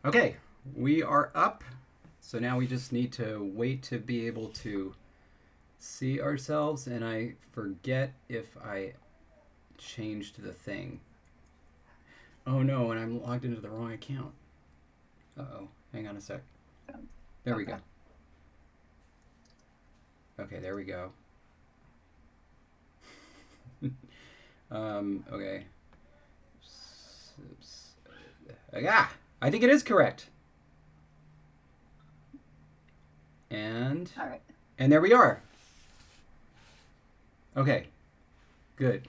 Okay, we are up. So now we just need to wait to be able to see ourselves. And I forget if I changed the thing. Oh no, and I'm logged into the wrong account. Uh-oh. Hang on a sec. There we go. Okay, there we go. Okay. Ah! I think it is correct. And All right. And there we are. Okay. Good.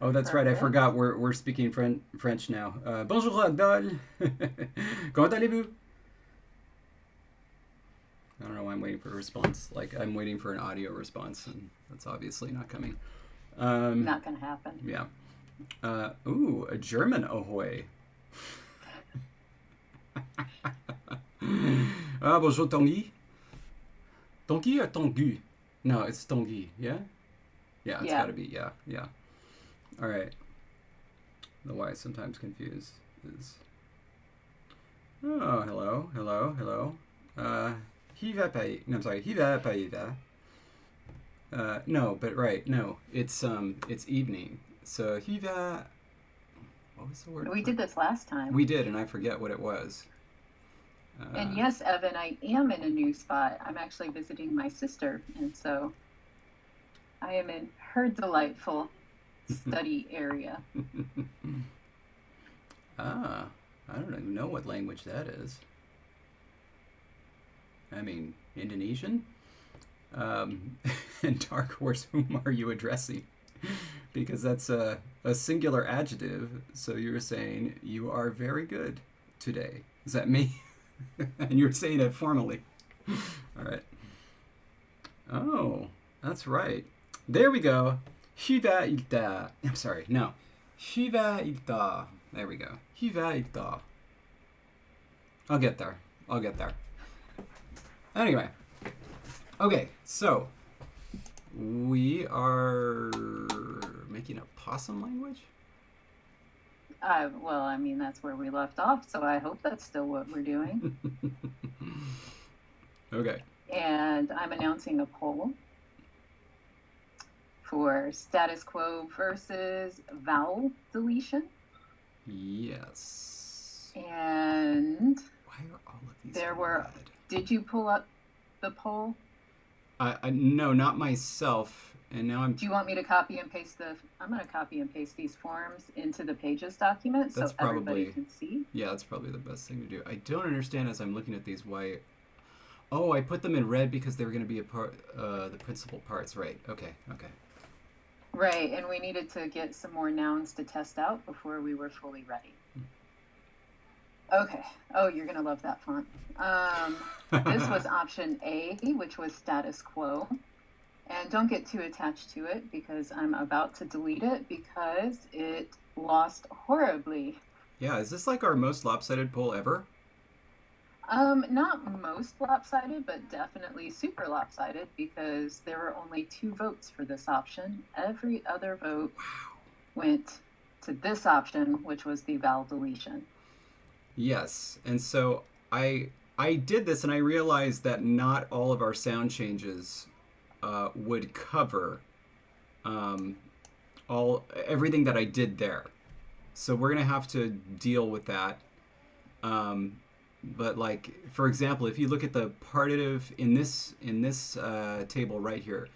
Oh, that's right. I Perfect. forgot. We're speaking French now. Bonjour, Adol. Comment allez-vous? I don't know why I'm waiting for a response. Like, I'm waiting for an audio response, and that's obviously not coming. Not going to happen. Yeah. Ooh, a German ahoy. Bonjour, Tanguy. Tanguy or Tanguy? No, it's Tanguy, yeah? Yeah, it's gotta be, yeah. All right. The why sometimes confused is... Oh, hello. He va payer. No, I'm sorry. He va payer. No, but right. No, it's evening. So he va. What was the word? We did this last time. We did, and I forget what it was. And yes, Evan, I am in a new spot. I'm actually visiting my sister, and so I am in her delightful study area. I don't even know what language that is. I mean, Indonesian? And Dark Horse, whom are you addressing? Because that's a singular adjective, so you're saying you are very good today. Is that me? And you're saying it formally. All right. Oh, that's right. There we go. Hiva ilta. I'm sorry, no. Hiva ilta. There we go. Hiva ilta. I'll get there. Anyway. Okay, so we are making a possum language? Well, I mean, that's where we left off, so I hope that's still what we're doing. Okay. And I'm announcing a poll for status quo versus vowel deletion. Yes. And why are all of these there were... red? Did you pull up the poll? No, not myself. And now I'm... Do you want me to copy and paste I'm going to copy and paste these forms into the Pages document so everybody can see? Yeah, that's probably the best thing to do. I don't understand as I'm looking at these why... Oh, I put them in red because they were going to be a part, the principal parts. Right, okay. Right, and we needed to get some more nouns to test out before we were fully ready. Okay. Oh, you're going to love that font. This was option A, which was status quo. And don't get too attached to it because I'm about to delete it because it lost horribly. Yeah, is this like our most lopsided poll ever? Not most lopsided, but definitely super lopsided because there were only 2 votes for this option. Every other vote went to this option, which was the vowel deletion. Yes, and so I did this and I realized that not all of our sound changes would cover everything that I did there. So we're gonna have to deal with that. But like, for example, if you look at the partitive in this table right here,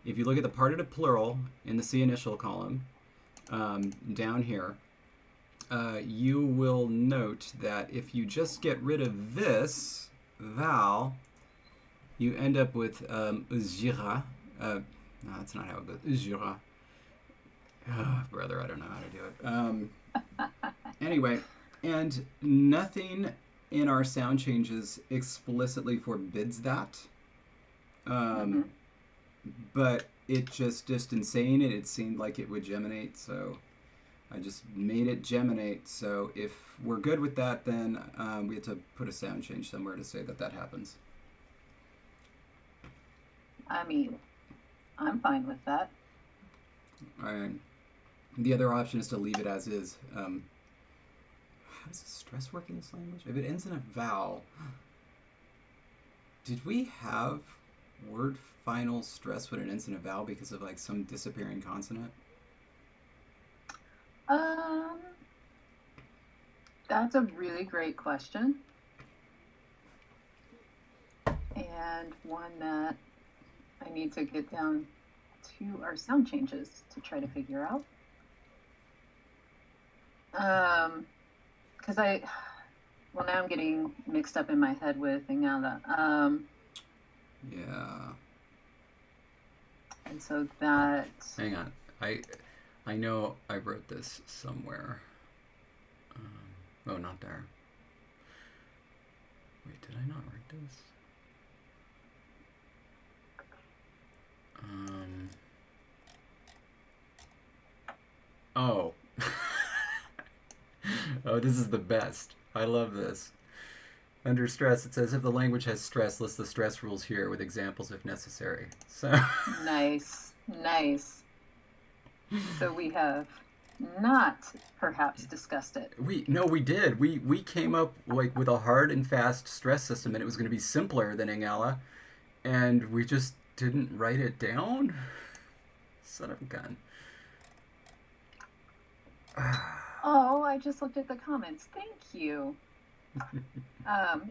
if you look at the partitive plural in the C initial column down here, you will note that if you just get rid of this vowel, you end up with uzira. No, that's not how it goes. Uzira. Oh, brother, I don't know how to do it. Anyway, and nothing in our sound changes explicitly forbids that. But it just in saying it seemed like it would geminate, so I just made it geminate. So if we're good with that, then we have to put a sound change somewhere to say that happens. I mean, I'm fine with that. All right. The other option is to leave it as is. How does stress work in this language? If it ends in a vowel, did we have word final stress when it ends in a vowel because of like some disappearing consonant? That's a really great question. And one that I need to get down to our sound changes to try to figure out. Because well, now I'm getting mixed up in my head with Ingala. Yeah. And so that... Hang on. I know I wrote this somewhere. Oh, not there. Wait, did I not write this? Oh. Oh, this is the best. I love this. Under stress, it says if the language has stress, list the stress rules here with examples if necessary. So Nice. So we have not perhaps discussed it. we did. We came up like with a hard and fast stress system, and it was going to be simpler than Ingala, and we just didn't write it down. Son of a gun. Oh, I just looked at the comments. Thank you.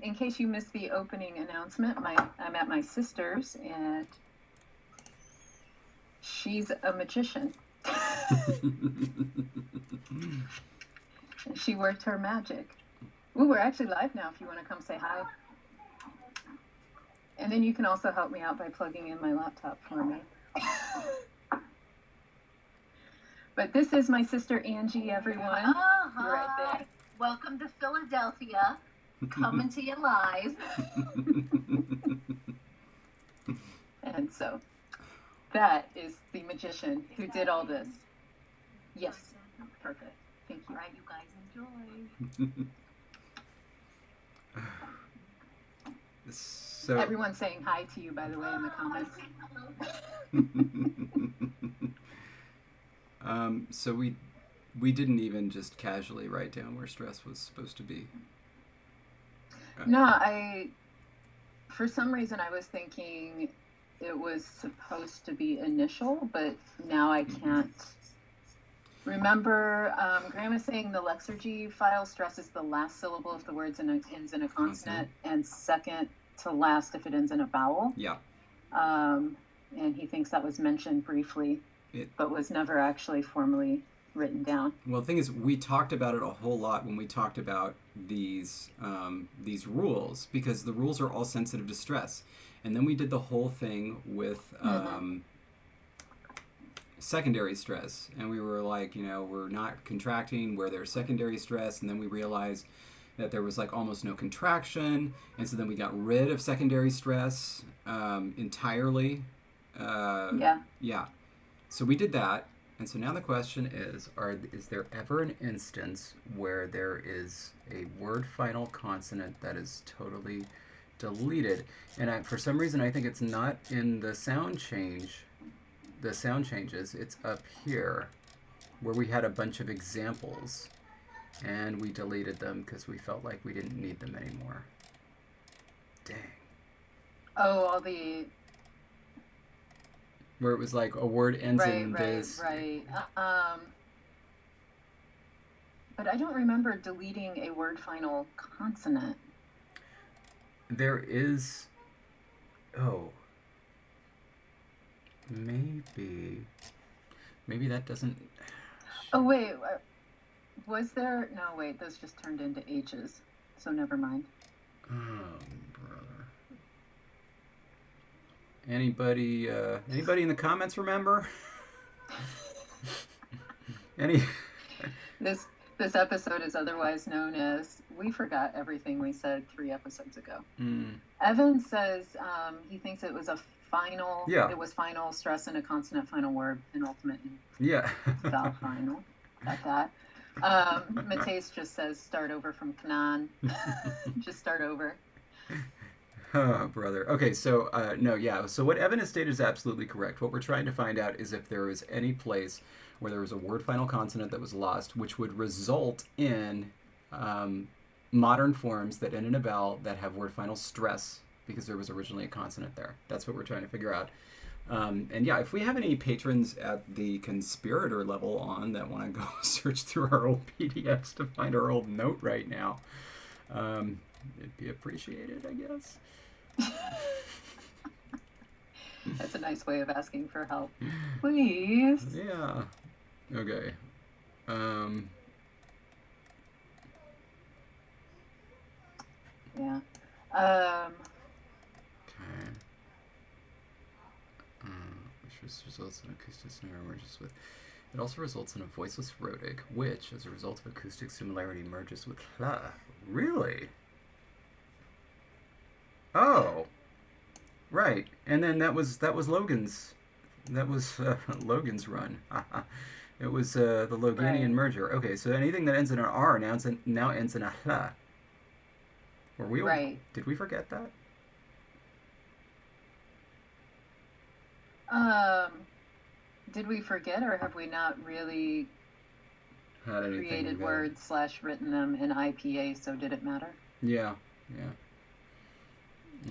In case you missed the opening announcement, I'm at my sister's, and she's a magician. And she worked her magic. Ooh, we're actually live now if you want to come say hi. And then you can also help me out by plugging in my laptop for me. But this is my sister Angie, everyone. Oh, You're right there. Welcome to Philadelphia. Coming to you live. And so that is the magician who did all this. Yes, perfect. Thank you. All right, you guys enjoy. So Everyone's saying hi to you, by the way, in the comments. So we didn't even just casually write down where stress was supposed to be. No, for some reason I was thinking it was supposed to be initial, but now I can't remember. Graham is saying the Lexergy file stresses the last syllable if the word ends in a consonant, and second to last if it ends in a vowel. Yeah. And he thinks that was mentioned briefly, but was never actually formally written down. Well, the thing is, we talked about it a whole lot when we talked about these rules, because the rules are all sensitive to stress. And then we did the whole thing with secondary stress. And we were like, we're not contracting where there's secondary stress. And then we realized that there was like almost no contraction. And so then we got rid of secondary stress entirely. Yeah. So we did that. And so now the question is there ever an instance where there is a word final consonant that is totally deleted? And for some reason, I think it's not in the sound changes. It's up here where we had a bunch of examples and we deleted them because we felt like we didn't need them anymore. Dang. Oh, all the... Where it was like a word ends in this. Right. But I don't remember deleting a word final consonant. There is... Oh. Maybe that doesn't... Oh, wait. Was there... No, wait. Those just turned into H's. So never mind. Oh, brother. Anybody in the comments remember? This episode is otherwise known as We Forgot Everything We Said 3 episodes ago. Evan says he thinks it was a final... Yeah. It was final stress in a consonant final word, penultimate and Yeah. vowel final. Got that. Mateus just says start over from Canaan. Just start over. Oh, brother. Okay, so, no, yeah. So what Evan has stated is absolutely correct. What we're trying to find out is if there is any place where there was a word final consonant that was lost, which would result in modern forms that end in a vowel that have word final stress because there was originally a consonant there. That's what we're trying to figure out. And yeah, if we have any patrons at the conspirator level on that want to go search through our old PDFs to find our old note right now, it'd be appreciated, I guess. That's a nice way of asking for help. Please. Yeah. Okay. Yeah. Okay. Which results in acoustic similarity merges with. It also results in a voiceless rhotic, which, as a result of acoustic similarity, merges with la. Really? Oh. Right. And then that was Logan's. That was Logan's run. It was the Loganian merger. Okay, so anything that ends in an R now ends in a la. Were we? Right. Did we forget that? Did we forget, or have we not really created words / written them in IPA? So did it matter? Yeah. Yeah.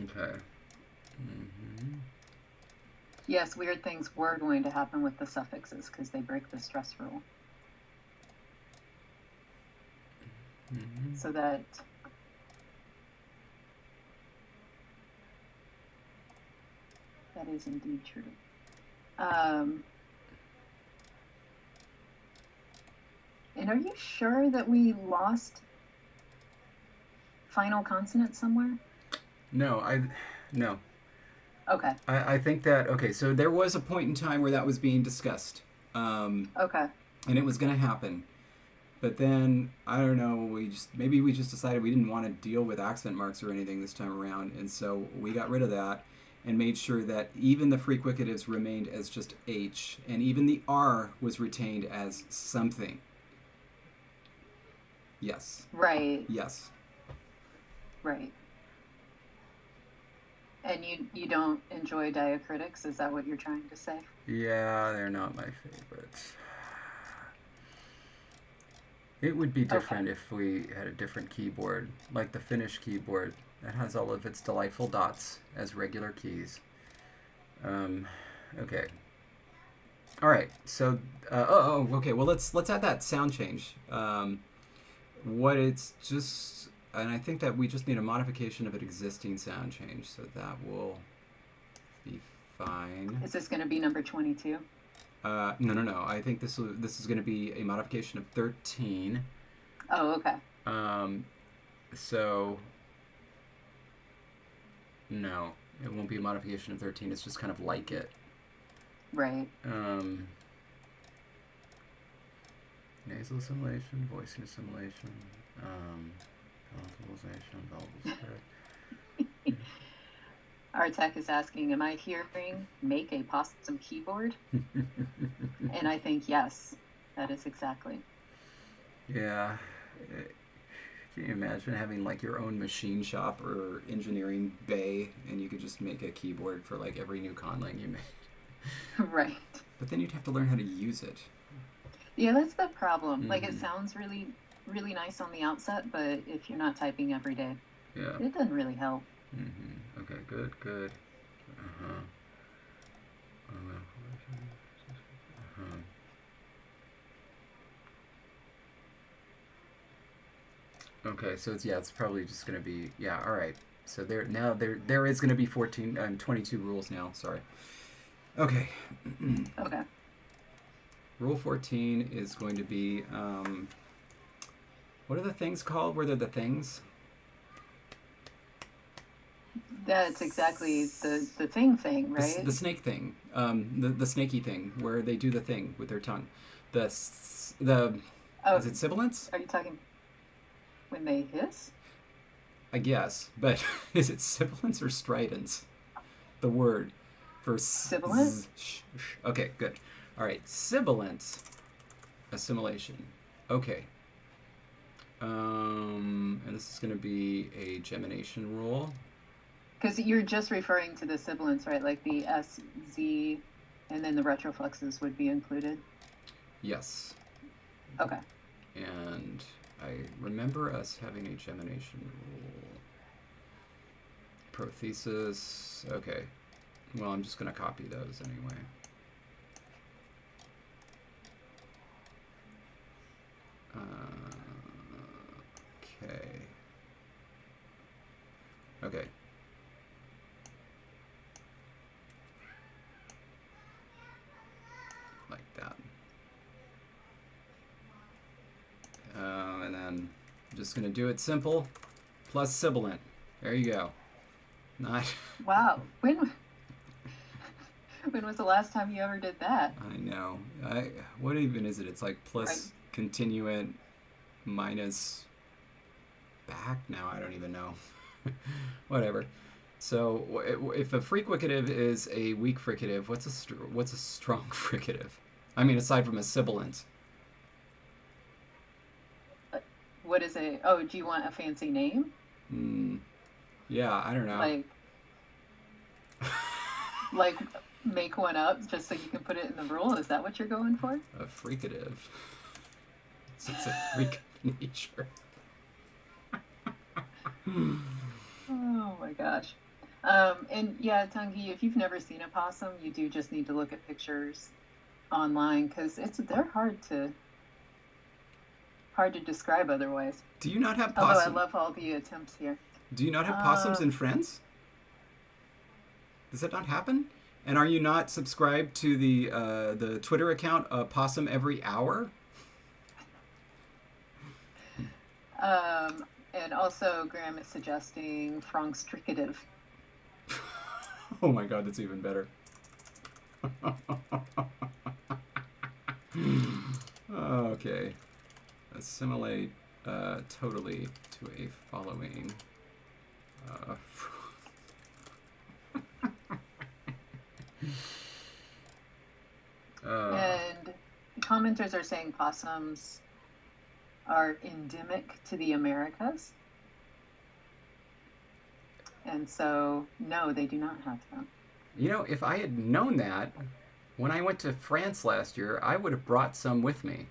Okay. Mm-hmm. Yes, weird things were going to happen with the suffixes because they break the stress rule. Mm-hmm. So that is indeed true. And are you sure that we lost final consonant somewhere? No. Okay. I think that, okay, so there was a point in time where that was being discussed. Okay. And it was going to happen. But then, I don't know, maybe we just decided we didn't want to deal with accent marks or anything this time around. And so we got rid of that and made sure that even the fricatives remained as just H. And even the R was retained as something. Yes. Right. Yes. Right. And you don't enjoy diacritics? Is that what you're trying to say? Yeah, they're not my favorites. It would be different if we had a different keyboard, like the Finnish keyboard that has all of its delightful dots as regular keys. Okay. All right. So, okay. Well, let's add that sound change. And I think that we just need a modification of an existing sound change, so that will be fine. Is this going to be number 22? No. I think this is going to be a modification of 13. Oh, okay. So no, it won't be a modification of 13. It's just kind of like it. Right. Nasal assimilation, voicing assimilation, vocalization, vowel spread. Artek is asking, am I hearing make a possum keyboard? And I think yes, that is exactly. Yeah. Can you imagine having like your own machine shop or engineering bay and you could just make a keyboard for like every new conlang you made? Right. But then you'd have to learn how to use it. Yeah, that's the problem. Mm-hmm. Like it sounds really, really nice on the outset, but if you're not typing every day, yeah, it doesn't really help. Mm-hmm. Okay, good. Okay, so it's probably just going to be, all right. So there is going to be 22 rules now, sorry. Okay. Okay. Rule 14 is going to be, what are the things called? Where they're the things? That's exactly the thing, right? The snake thing. The snaky thing, where they do the thing with their tongue. Is it sibilants? Are you talking when they hiss? I guess, but is it sibilants or stridents? The word for sibilant? Okay, good. All right, sibilant assimilation. Okay. And this is going to be a gemination rule. Because you're just referring to the sibilants, right? Like the S, Z, and then the retroflexes would be included? Yes. Okay. And I remember us having a gemination rule. Prothesis. Okay. Well, I'm just going to copy those anyway. Okay. Okay. Like that. And then I'm just going to do it simple plus sibilant. There you go. Not. Wow. When was the last time you ever did that? I know. What even is it? It's like plus continuant minus back. Now I don't even know. Whatever. So if a fricative is a weak fricative, what's a strong fricative? I mean, aside from a sibilant. What is a? Oh, do you want a fancy name? Yeah, I don't know. Like make one up just so you can put it in the rule. Is that what you're going for? A fricative. It's a freak of nature. Oh my gosh. And yeah, Tangi, if you've never seen a possum, you do just need to look at pictures online because they're hard to describe otherwise. Do you not have possums? Although I love all the attempts here. Do you not have possums and friends? Does that not happen? And are you not subscribed to the Twitter account Possum Every Hour? And also, Graham is suggesting Frankstricative. Oh my god, that's even better. Okay. Assimilate totally to a following. And commenters are saying possums are endemic to the Americas. And so, no, they do not have them. You know, if I had known that, when I went to France last year, I would have brought some with me.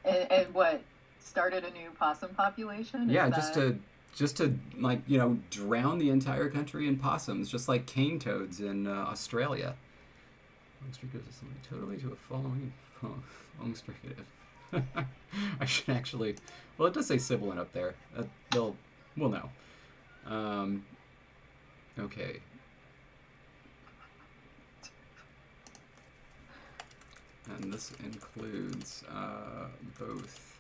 And what, started a new possum population? Yeah, just to like, you know, drown the entire country in possums, just like cane toads in Australia. Totally to a following Longstricative. I should actually. Well, it does say sibilant up there. We'll know. Okay. And this includes both.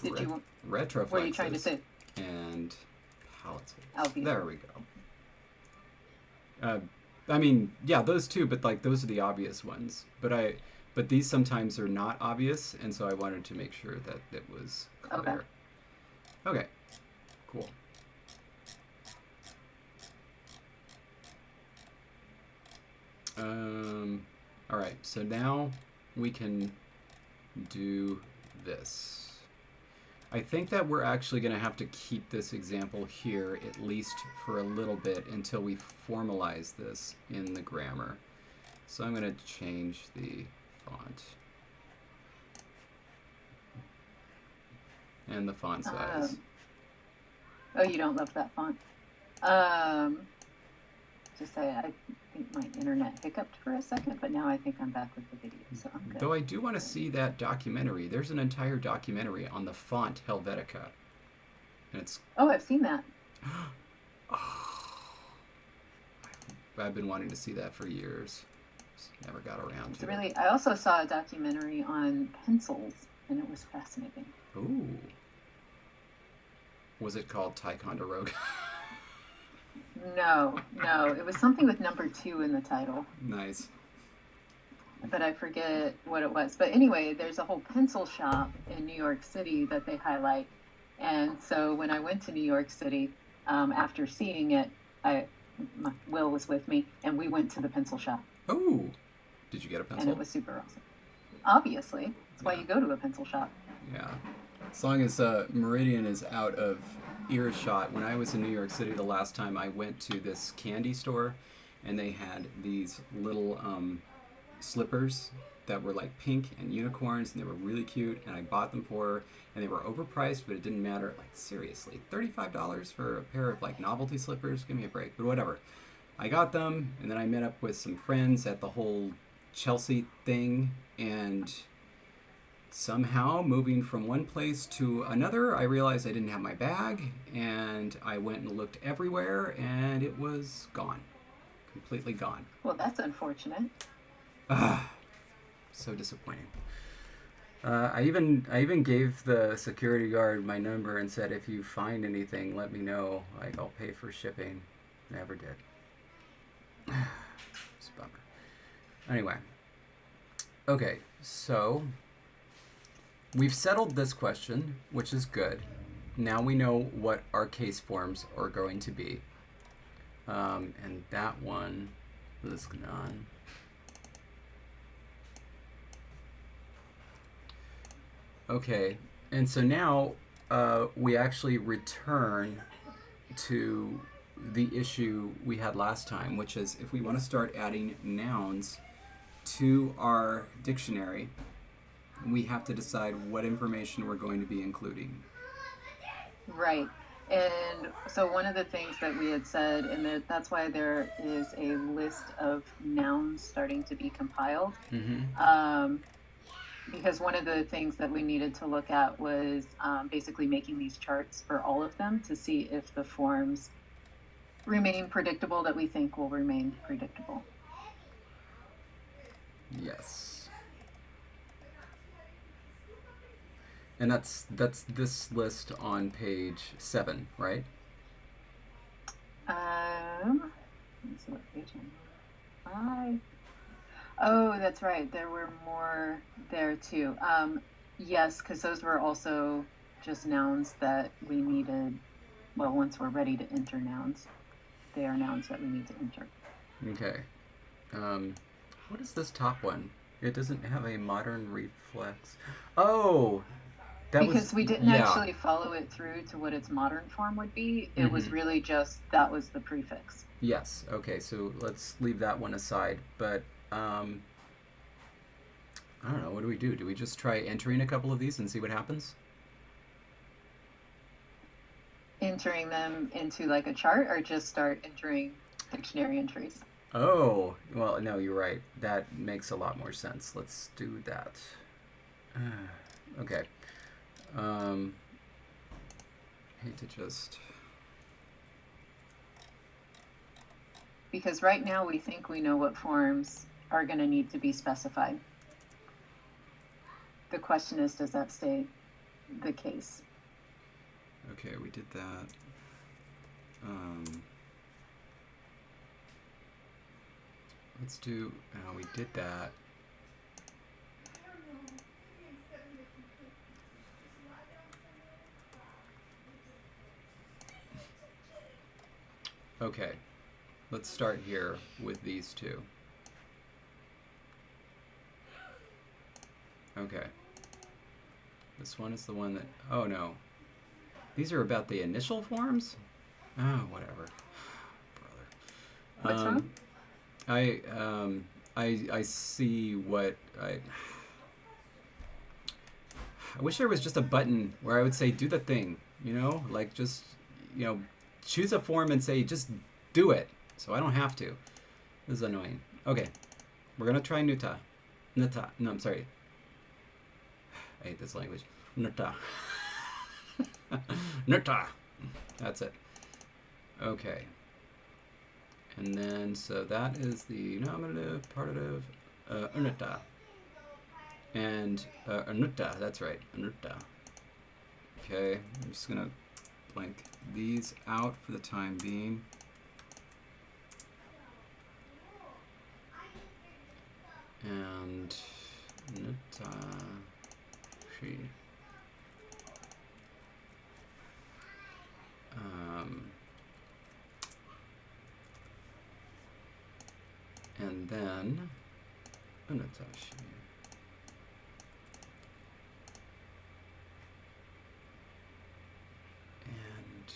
Did you? Retroflexes. What are you trying to say? And palatal. Alveolar. There we go. I mean, yeah, those two, but like those are the obvious ones. But these sometimes are not obvious, and so I wanted to make sure that it was clear. Okay. Cool. All right. So now we can do this. I think that we're actually going to have to keep this example here at least for a little bit until we formalize this in the grammar. So I'm going to change the font and the font size. Oh, you don't love that font. Just say I think my internet hiccuped for a second, but now I think I'm back with the video, so I'm good. Though I do want to see that documentary. There's an entire documentary on the font Helvetica. And it's... Oh, I've seen that. I've been wanting to see that for years. Just never got around to it. I also saw a documentary on pencils, and it was fascinating. Ooh. Was it called Ticonderoga? No. It was something with number 2 in the title. Nice. But I forget what it was. But anyway, there's a whole pencil shop in New York City that they highlight. And so when I went to New York City, after seeing it, Will was with me, and we went to the pencil shop. Oh, did you get a pencil? And it was super awesome. Obviously. That's why you go to a pencil shop. Yeah. As long as Meridian is out of earshot. When I was in New York City the last time, I went to this candy store, and they had these little slippers that were like pink and unicorns, and they were really cute, and I bought them for her, and they were overpriced, but it didn't matter. Like, seriously, $35 for a pair of like novelty slippers? Give me a break. But whatever. I got them, and then I met up with some friends at the whole Chelsea thing, and somehow moving from one place to another, I realized I didn't have my bag, and I went and looked everywhere, and it was gone. Completely gone. Well, that's unfortunate. So disappointing. I even gave the security guard my number and said, if you find anything, let me know. Like, I'll pay for shipping. Never did. It's a bummer. Anyway. Okay, so we've settled this question, which is good. Now we know what our case forms are going to be. And that one is none. Okay, and so now we actually return to the issue we had last time, which is if we want to start adding nouns to our dictionary, we have to decide what information we're going to be including. Right. And so one of the things that we had said, and that's why there is a list of nouns starting to be compiled. Mm-hmm. Because one of the things that we needed to look at was basically making these charts for all of them to see if the forms remain predictable that we think will remain predictable. Yes. And that's this list on page 7, right? Let's see what page I'm on. Oh, that's right. There were more there too. Yes, because those were also just nouns that we needed. Well, once we're ready to enter nouns, they are nouns that we need to enter. Okay. What is this top one? It doesn't have a modern reflex. Oh, because we didn't actually follow it through to what its modern form would be. It was really just that was the prefix. Yes. Okay. So let's leave that one aside. But I don't know. What do we do? Do we just try entering a couple of these and see what happens? Entering them into like a chart, or just start entering dictionary entries? Oh, well, no, you're right. That makes a lot more sense. Let's do that. Okay. Hate to just... Because right now we think we know what forms are going to need to be specified. The question is, does that stay the case? Okay, we did that. Let's do... we did that. Okay, let's start here with these two. Okay. This one is the one that... Oh, no. These are about the initial forms? Oh, whatever. Brother. What's wrong? I see what I wish there was just a button where I would say do the thing, you know? Like just, you know, choose a form and say just do it. So I don't have to. This is annoying. Okay. We're going to try Nuta. Nuta. No, I'm sorry. I hate this language. Nuta. Nuta. That's it. Okay. And then, so that is the nominative, partitive, unuta. And, unuta, that's right, unuta. Okay, I'm just gonna blank these out for the time being. And, unuta, she. And then Unatashi. And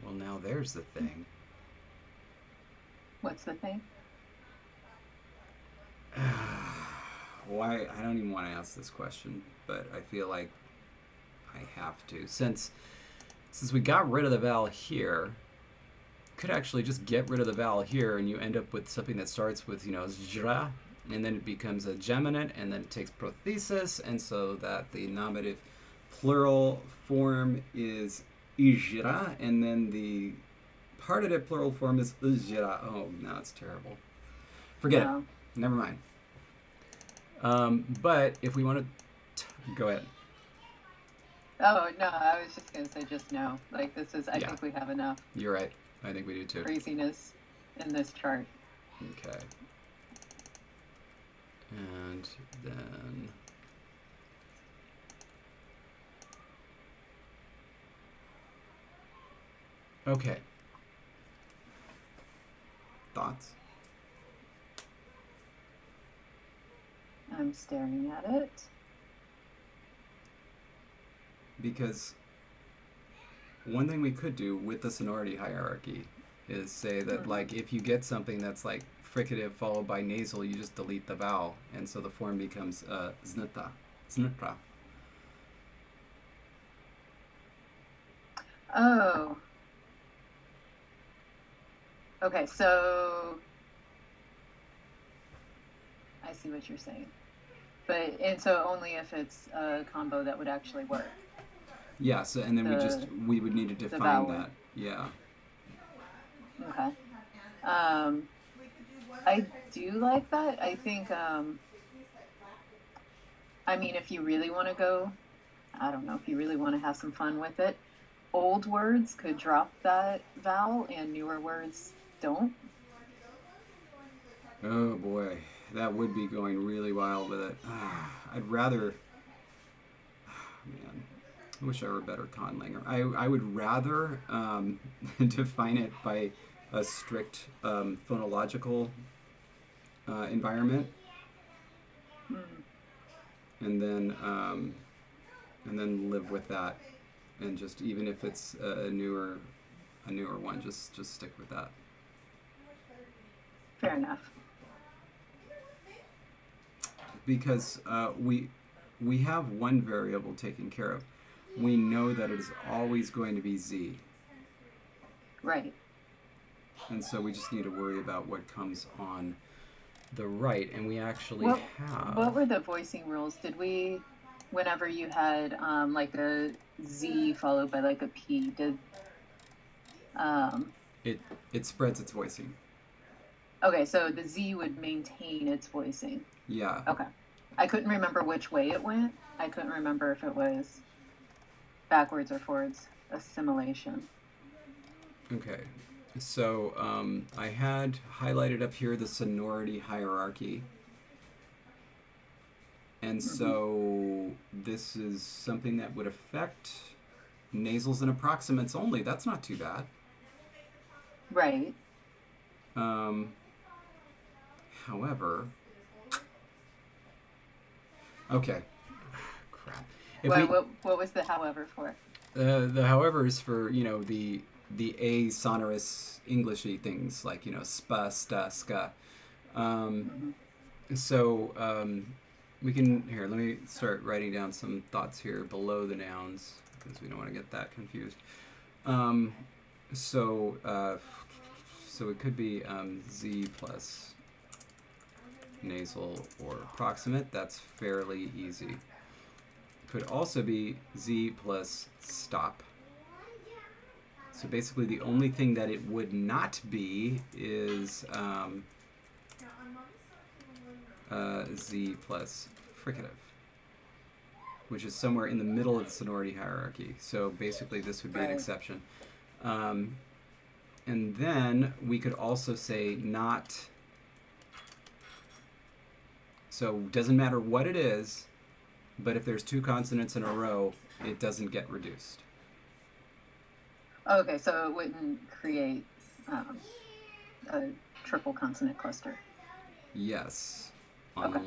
Well, now there's the thing. What's the thing? Why? I don't even want to ask this question, but I feel like I have to. Since we got rid of the vowel here, could actually just get rid of the vowel here, and you end up with something that starts with, zra, and then it becomes a geminate, and then it takes prothesis, and so that the nominative plural form is ijra, and then the partitive plural form is ujra. Oh, no, it's terrible. Forget it. Never mind. But if we want to, go ahead. Oh, no, I was just going to say just no. Like, this is, I think we have enough. You're right. I think we do too. Craziness in this chart. Okay. And then... Okay. Thoughts? I'm staring at it. Because one thing we could do with the sonority hierarchy is say that, like, if you get something that's like fricative followed by nasal, you just delete the vowel, and so the form becomes znita, znitra. Oh. Okay, so I see what you're saying. And so only if it's a combo that would actually work. Yeah, so, and then we would need to define that. Yeah. Okay. I do like that. I think, I mean, if you really want to go, I don't know, if you really want to have some fun with it, old words could drop that vowel and newer words don't. Oh boy, that would be going really wild with it. I'd rather, man, I wish I were a better conlanger. I would rather define it by a strict phonological environment, and then live with that, and just, even if it's a newer one, just stick with that. Fair enough. Because we have one variable taken care of. We know that it is always going to be Z. Right. And so we just need to worry about what comes on the right, and we actually have... What were the voicing rules? Did we, whenever you had like a Z followed by like a P, did... It spreads its voicing. Okay, so the Z would maintain its voicing. Yeah. Okay. I couldn't remember which way it went. I couldn't remember if it was backwards or forwards assimilation. Okay. So I had highlighted up here the sonority hierarchy. And so this is something that would affect nasals and approximates only. That's not too bad. Right. However... Okay. Crap. What was the however for? The however is for, the A sonorous Englishy things like, spa, sta, ska. So we can, here, let me start writing down some thoughts here below the nouns, because we don't want to get that confused. So it could be Z plus nasal or approximate. That's fairly easy. Could also be Z plus stop. So basically the only thing that it would not be is Z plus fricative, which is somewhere in the middle of the sonority hierarchy. So basically this would be an exception. And then we could also say not. So it doesn't matter what it is, but if there's two consonants in a row, it doesn't get reduced. Okay, so it wouldn't create a triple consonant cluster. Yes. Okay.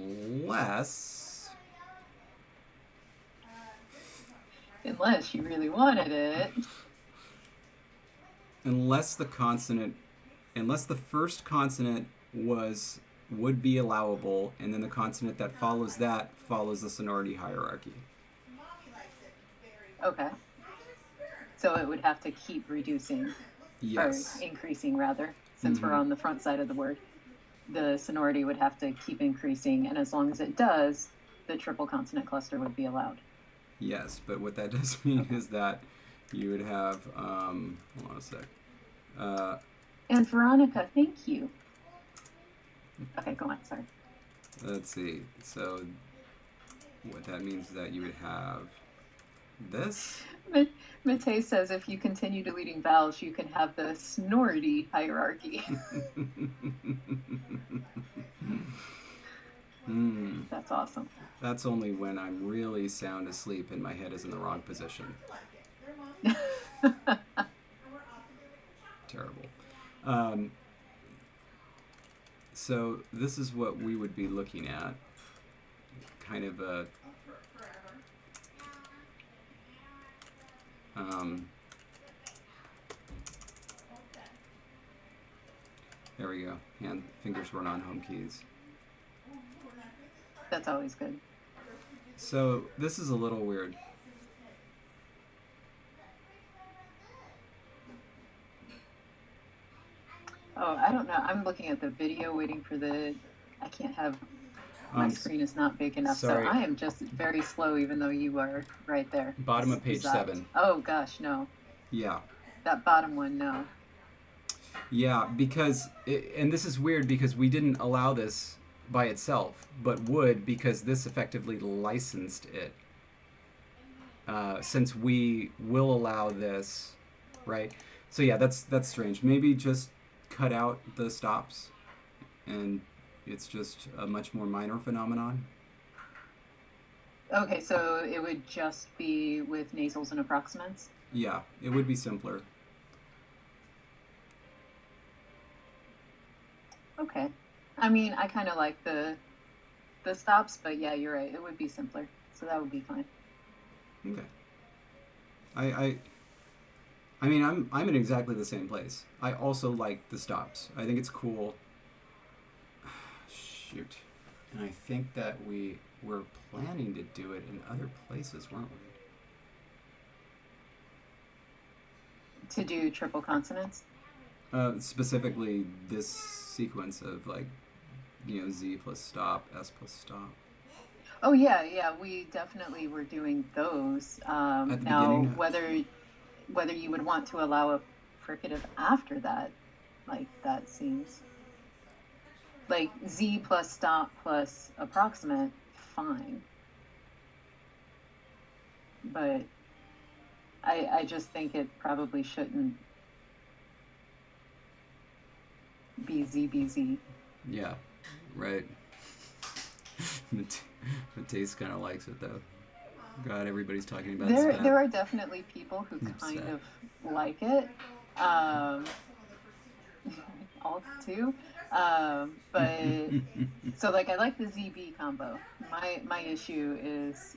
Unless you really wanted it. unless the first consonant would be allowable, and then the consonant that follows the sonority hierarchy. Okay. So it would have to keep reducing, Yes. or increasing rather, since we're on the front side of the word. The sonority would have to keep increasing, and as long as it does, the triple consonant cluster would be allowed. Yes, but what that does mean is that you would have, hold on a sec. And Veronica, thank you. Okay, go on, sorry. Let's see. So what that means is that you would have this. Matei says if you continue deleting vowels, you can have the snority hierarchy. That's awesome. That's only when I'm really sound asleep and my head is in the wrong position. Terrible. So this is what we would be looking at. Kind of a... there we go. Fingers weren't on home keys. That's always good. So this is a little weird. Oh, I don't know. I'm looking at the video waiting for I can't have, my screen is not big enough, sorry. so I am just very slow even though you are right there. Bottom of page 7. Oh gosh, no. Yeah. That bottom one, no. Yeah, because, and this is weird because we didn't allow this by itself, but would because this effectively licensed it. Since we will allow this, right? So yeah, that's strange. Maybe just cut out the stops and it's just a much more minor phenomenon. Okay, so it would just be with nasals and approximants? Yeah, it would be simpler. Okay. I mean, I kind of like the stops, but yeah, you're right. It would be simpler, so that would be fine. Okay. I mean, I'm in exactly the same place. I also like the stops. I think it's cool. Shoot. And I think that we were planning to do it in other places, weren't we? To do triple consonants? Specifically this sequence of like, Z plus stop, S plus stop. Oh yeah, we definitely were doing those. Now, whether you would want to allow a fricative after that, like that seems like Z plus stop plus approximate, fine. But I just think it probably shouldn't be ZBZ. Yeah, right. Matisse kind of likes it though. God, everybody's talking about spat. There are definitely people who kind of like it. All too. But so like I like the ZB combo. My issue is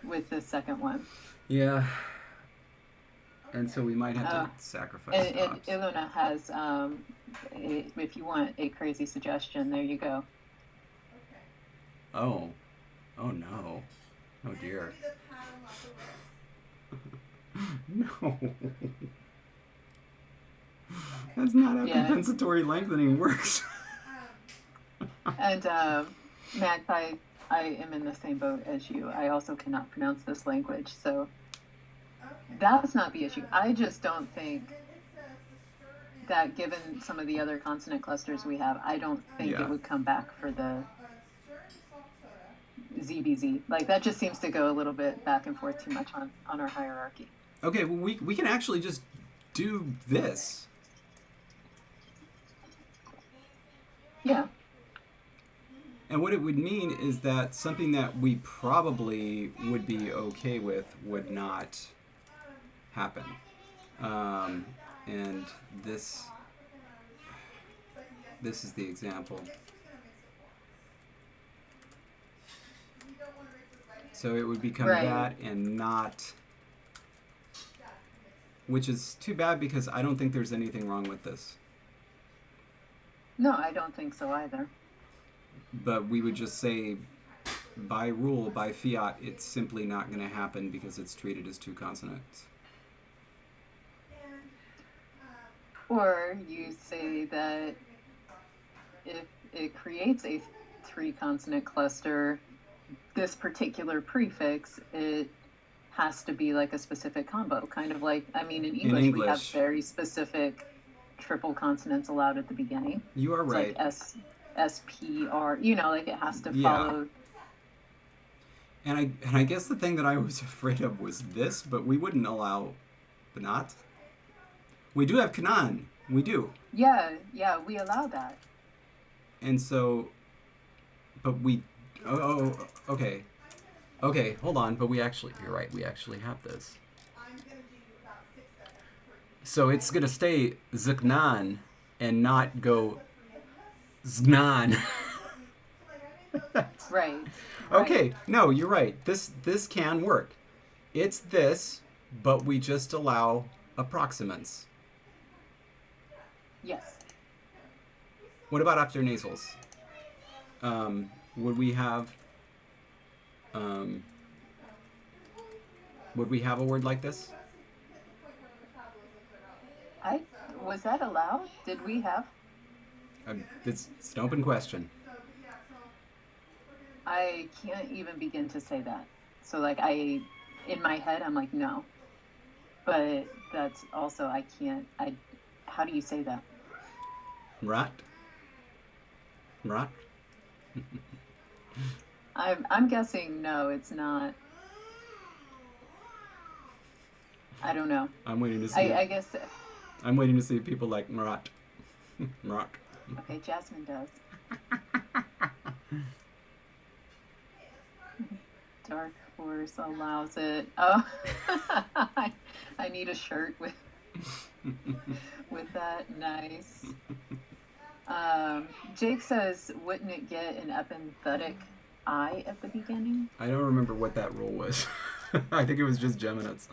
with the second one. Yeah. And so we might have to sacrifice stops. And Ilona has, if you want a crazy suggestion, there you go. Oh no. Oh dear. No. That's not how compensatory lengthening works. And Magpie, I am in the same boat as you. I also cannot pronounce this language, so that's not the issue. I just don't think that given some of the other consonant clusters we have, I don't think it would come back for the ZBZ. Like that just seems to go a little bit back and forth too much on our hierarchy. Okay, well we can actually just do this. Yeah. And what it would mean is that something that we probably would be okay with would not happen. And this is the example. So it would become that and not which is too bad because I don't think there's anything wrong with this. No, I don't think so either. But we would just say, by rule, by fiat, it's simply not going to happen because it's treated as two consonants. Or you say that if it creates a three consonant cluster, this particular prefix, it has to be like a specific combo. Kind of like, I mean, in English, we have very specific triple consonants allowed at the beginning. You are right. Like S, P, R, you know, like it has to follow. And I guess the thing that I was afraid of was this, but we wouldn't allow Banat. We do have Kanan. We do. Yeah, we allow that. And so, but we, okay. Okay, hold on, but you're right, we actually have this. So it's going to stay Ziknan and not go Znan. Right. Okay, no, you're right. This can work. It's this, but we just allow approximants. Yes. What about after nasals? Would we have a word like this? Was that allowed? Did we have? It's an open question. I can't even begin to say that. So like in my head, I'm like, no. But that's also, how do you say that? Right. I'm guessing no, it's not. I don't know. I'm waiting to see. I guess. I'm waiting to see people like Marat. Marat. Okay, Jasmine does. Dark Horse allows it. Oh, I need a shirt with that. Nice. Jake says, wouldn't it get an epenthetic I at the beginning? I don't remember what that rule was. I think it was just geminates.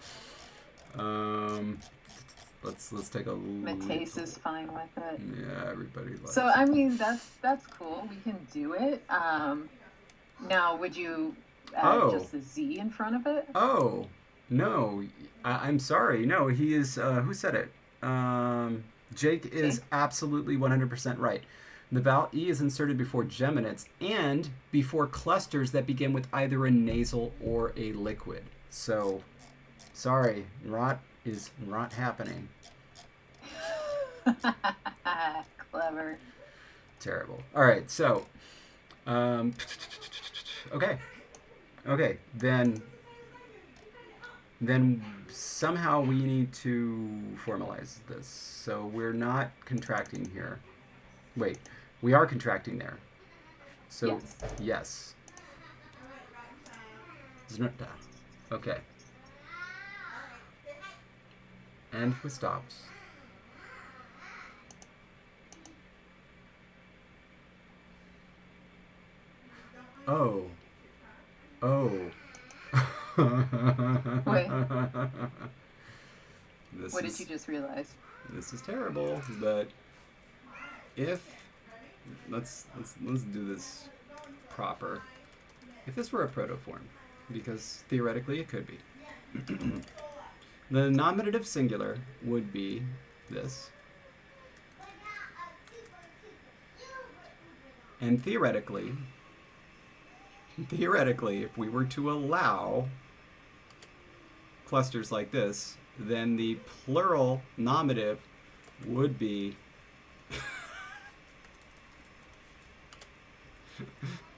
Let's take a look. Matisse is fine with it. Yeah, everybody likes So I mean that's cool. We can do it. Now would you add just the Z in front of it? Oh no, I'm sorry. No, he is. Who said it? Jake is absolutely 100% right. The vowel E is inserted before geminates and before clusters that begin with either a nasal or a liquid. So, sorry, rot is not happening. Clever. Terrible. All right, so, okay, then somehow we need to formalize this. So we're not contracting here. Wait, we are contracting there. So, yes. Znutta. Okay. And with stops. Oh. Wait. What did you just realize? This is terrible, but if let's do this proper. If this were a protoform, because theoretically it could be. The nominative singular would be this. And theoretically, if we were to allow clusters like this, then the plural nominative would be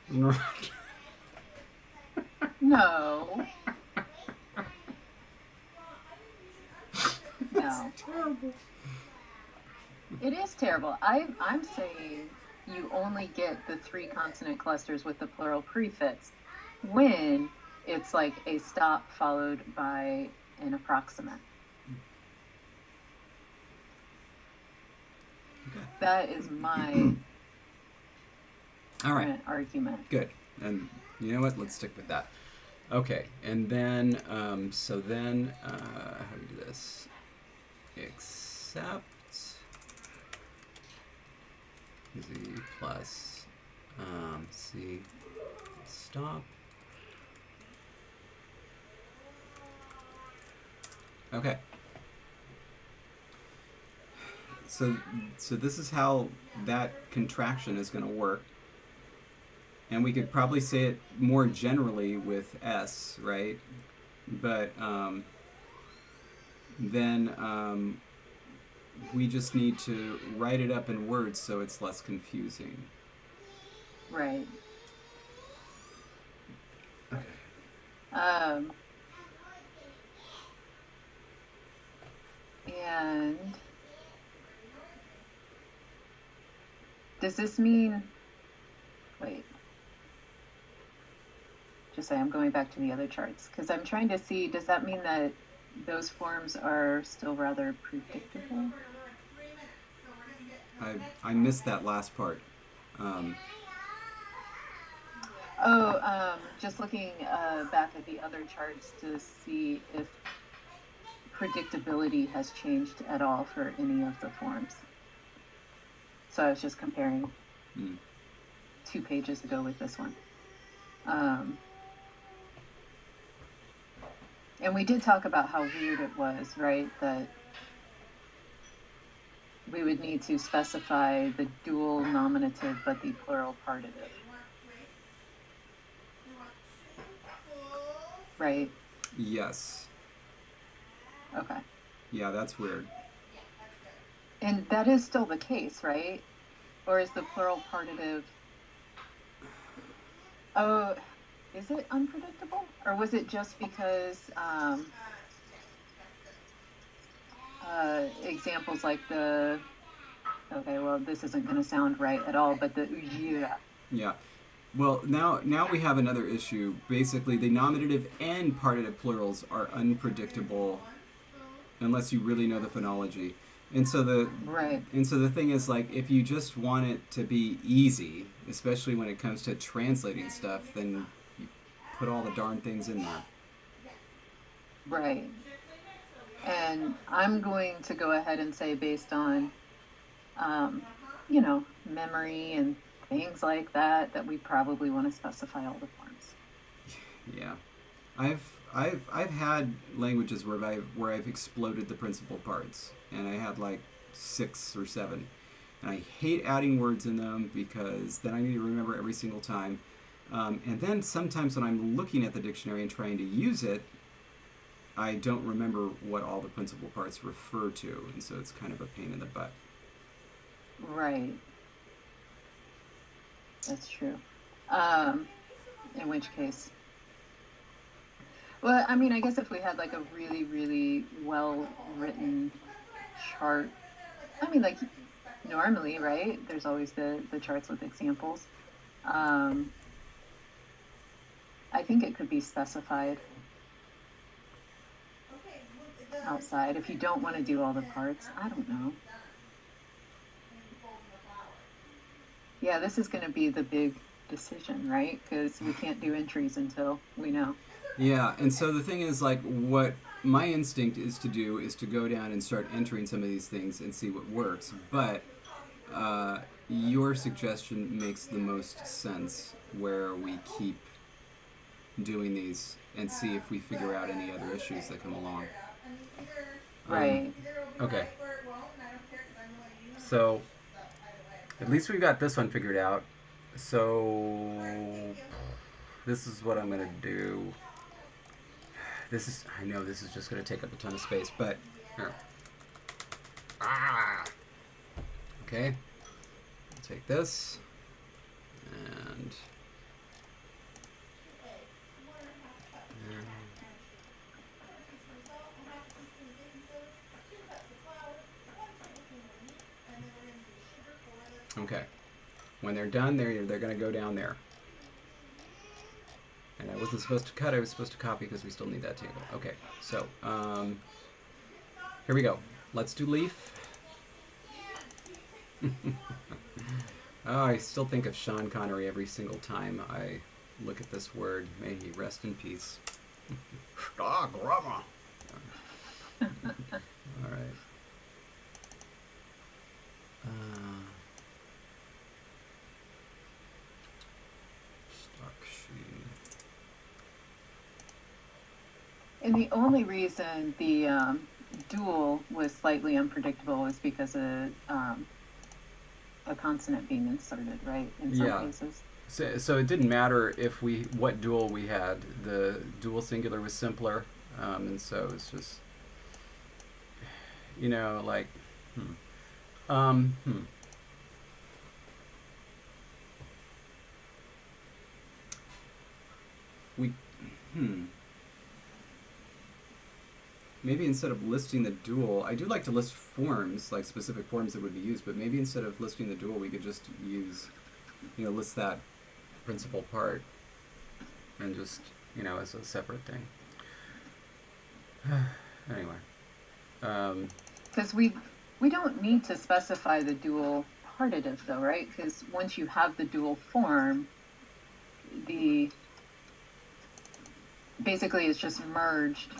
No. No. Terrible. It is terrible. I'm saying you only get the three consonant clusters with the plural prefix when it's like a stop followed by an approximant. Okay. That is my All right. argument. Good. And you know what? Let's stick with that. Okay. And then, how do we do this? except Z plus C stop. Okay. So this is how that contraction is going to work. And we could probably say it more generally with S, right? But then we just need to write it up in words so it's less confusing. Right. Okay. And does this mean, wait, just say I'm going back to the other charts because I'm trying to see, does that mean that those forms are still rather predictable? I missed that last part. Just looking back at the other charts to see if predictability has changed at all for any of the forms. So I was just comparing 2 pages ago with this one. And we did talk about how weird it was, right? That we would need to specify the dual nominative but the plural partitive. Right? Yes. Okay. Yeah, that's weird. And that is still the case, right? Or is the plural partitive... Oh, is it unpredictable? Or was it just because examples like the... Okay, well, this isn't going to sound right at all, but the yeah. Yeah. Well, now we have another issue. Basically, the nominative and partitive plurals are unpredictable unless you really know the phonology. And so the thing is, like, if you just want it to be easy, especially when it comes to translating stuff, then you put all the darn things in there. Right. And I'm going to go ahead and say, based on memory and things like that, that we probably want to specify all the forms. Yeah, I've had languages where I've exploded the principal parts, and I had like 6 or 7, and I hate adding words in them because then I need to remember every single time, and then sometimes when I'm looking at the dictionary and trying to use it, I don't remember what all the principal parts refer to, and so it's kind of a pain in the butt. Right. That's true. In which case, well, I mean, I guess if we had like a really, really well-written chart, I mean, like normally, right? There's always the charts with examples. I think it could be specified outside if you don't want to do all the parts. I don't know. Yeah, this is going to be the big decision, right? Because we can't do entries until we know. Yeah, and so the thing is, like, what my instinct is to do is to go down and start entering some of these things and see what works. But your suggestion makes the most sense, where we keep doing these and see if we figure out any other issues that come along. Right. Okay. So at least we've got this one figured out. So this is what I'm going to do. I know this is just going to take up a ton of space, but here. Okay. I'll take this and okay. When they're done, they're going to go down there. And I wasn't supposed to cut, I was supposed to copy because we still need that table. Okay, so here we go. Let's do leaf. Oh, I still think of Sean Connery every single time I look at this word. May he rest in peace. Ah, grandma. All right. And the only reason the dual was slightly unpredictable is because of a consonant being inserted, right? In some cases. So it didn't matter if what dual we had. The dual singular was simpler, and so it's just, like, we, maybe instead of listing the dual, I do like to list forms, like specific forms that would be used, but maybe instead of listing the dual, we could just use, list that principal part and just, as a separate thing. Anyway. Because we don't need to specify the dual partitive though, right? Because once you have the dual form, basically it's just merged.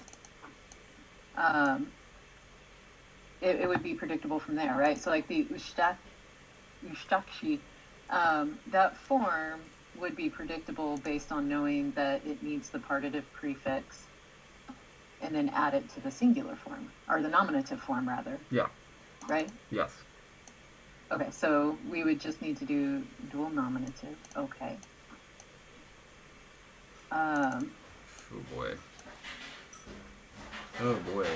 It would be predictable from there, right? So like the ustakshi, that form would be predictable based on knowing that it needs the partitive prefix and then add it to the singular form, or the nominative form rather. Yeah. Right? Yes. Okay, so we would just need to do dual nominative. Okay. Oh boy. Oh boy.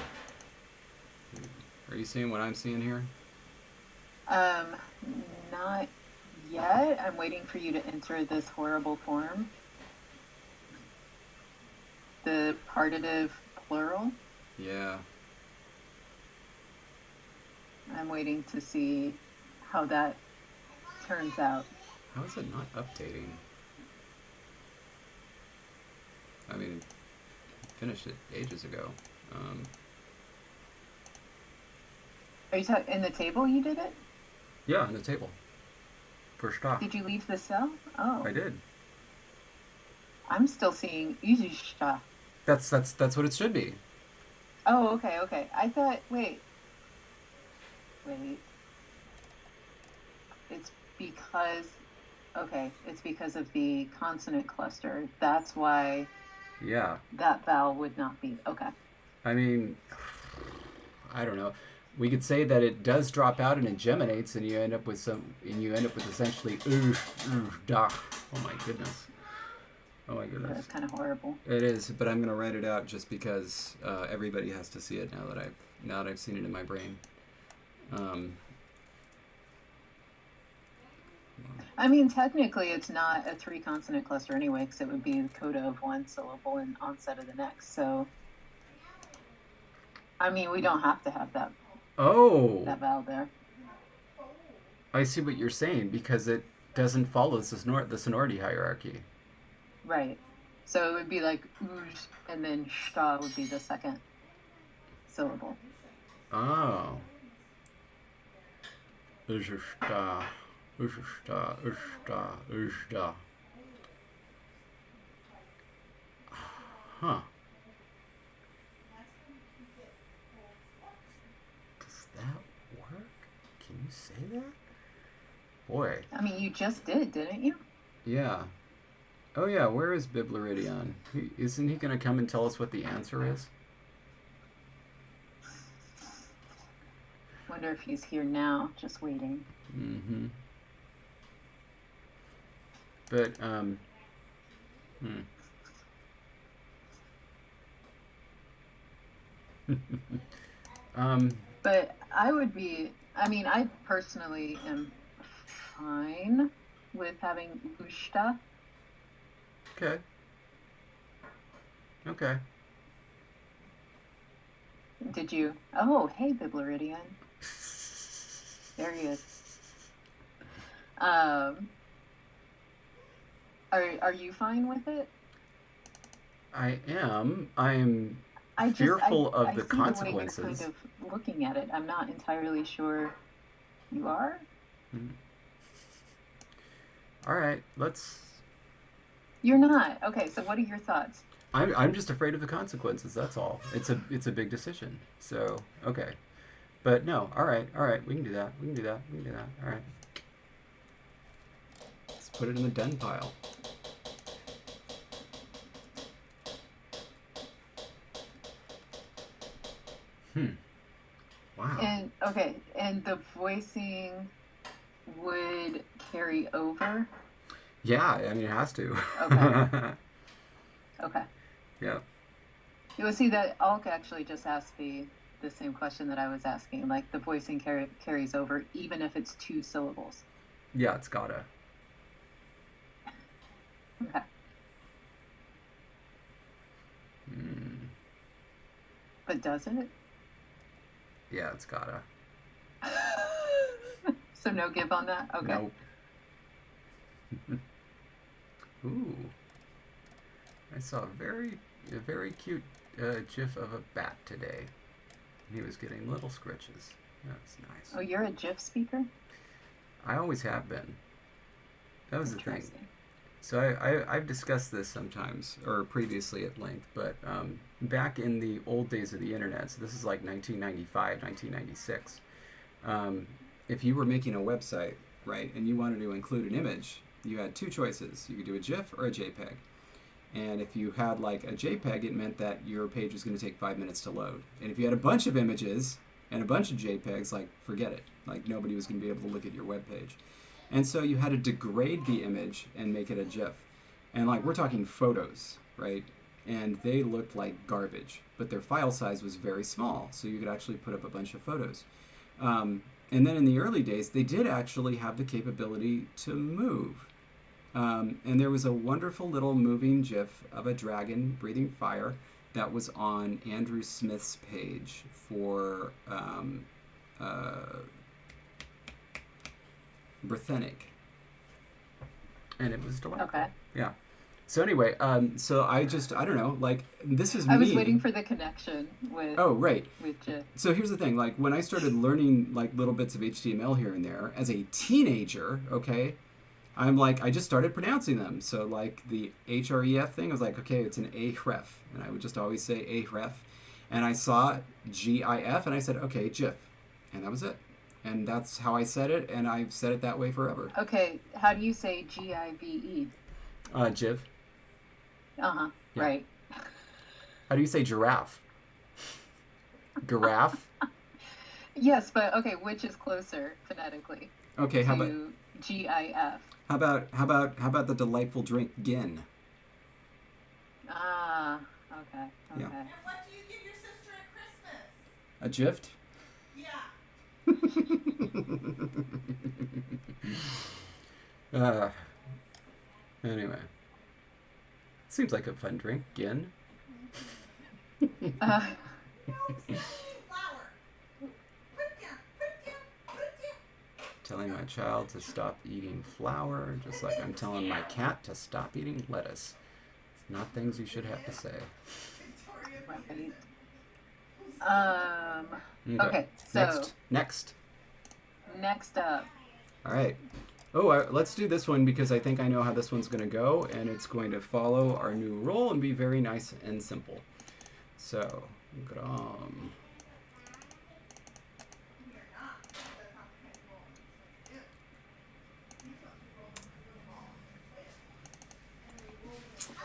Are you seeing what I'm seeing here? Not yet. I'm waiting for you to enter this horrible form. The partitive plural. Yeah. I'm waiting to see how that turns out. How is it not updating? I mean, I finished it ages ago. Are you in the table you did it? Yeah, in the table. First off. Did you leave the cell? Oh. I did. I'm still seeing Uzushita. That's what it should be. Oh, okay. I thought, wait. It's because of the consonant cluster. That's why that vowel would not be. Okay. I mean, I don't know. We could say that it does drop out and it geminates, and you end up with essentially da. Oh my goodness. That's kind of horrible. It is, but I'm going to write it out just because everybody has to see it now that I've seen it in my brain. I mean, technically, it's not a 3-consonant cluster anyway, because it would be the coda of one syllable and onset of the next. So, I mean, we don't have to have that. That vowel there. I see what you're saying, because it doesn't follow the sonority hierarchy. Right. So it would be like uj, and then shta would be the second syllable. Oh. Ushta. Huh. Does that work? Can you say that? Boy. I mean, you just did, didn't you? Yeah. Oh yeah, where is Biblaridion? Isn't he going to come and tell us what the answer is? Wonder if he's here now, just waiting. Mm-hmm. But, But I personally am fine with having ushta. Okay. Did you? Oh, hey, Biblaridion. There he is. Are you fine with it? I am. I'm fearful of the consequences. The way you're kind of looking at it, I'm not entirely sure you are. All right, let's. You're not. Okay, so what are your thoughts? I'm just afraid of the consequences. That's all. It's a big decision. So okay, but no. All right. We can do that. All right. Let's put it in the done pile. Wow. And okay, and the voicing would carry over. Yeah, I mean, it has to. Okay. Okay. Yeah. You'll see that Alk actually just asked the same question that I was asking. Like the voicing carries over even if it's 2 syllables. Yeah, it's gotta. Okay. But does it? Yeah, it's gotta. So no give on that? Okay. Nope. Ooh. I saw a very cute GIF of a bat today. He was getting little scritches. That's nice. Oh, you're a GIF speaker? I always have been. That was the thing. Interesting. So I've discussed this sometimes, or previously at length, but back in the old days of the internet, so this is like 1995, 1996, if you were making a website, right, and you wanted to include an image, you had 2 choices. You could do a GIF or a JPEG. And if you had like a JPEG, it meant that your page was going to take 5 minutes to load. And if you had a bunch of images and a bunch of JPEGs, like forget it. Like nobody was going to be able to look at your web page. And so you had to degrade the image and make it a GIF. And like we're talking photos, right? And they looked like garbage, but their file size was very small, so you could actually put up a bunch of photos. And then in the early days, they did actually have the capability to move. And there was a wonderful little moving GIF of a dragon breathing fire that was on Andrew Smith's page for Brethenic. And it was delightful. Okay. Yeah. So anyway, so I don't know, like, this is me. I was waiting for the connection with... Oh, right. With GIF. So here's the thing, like, when I started learning, like, little bits of HTML here and there, as a teenager, okay, I'm like, I just started pronouncing them. So, like, the href thing, I was like, okay, it's an ahref. And I would just always say ahref. And I saw GIF, and I said, okay, GIF. And that was it. And that's how I said it, and I've said it that way forever. Okay, how do you say GIVE? GIF. Uh-huh, Yeah. right. How do you say giraffe? Giraffe? Yes, but okay, which is closer phonetically Okay, how about to GIF? how about the delightful drink gin? Ah, okay, okay. Yeah. And what do you give your sister at Christmas? A gift? Yeah. Anyway. Seems like a fun drink. Gin. No, flour. Put it down. Put it down. Put it down. Telling my child to stop eating flour, just like I'm telling my cat to stop eating lettuce. It's not things you should have to say. Right. Okay, so Next. next up. All right. Oh, let's do this one because I think I know how this one's going to go, and it's going to follow our new rule and be very nice and simple. So, gram.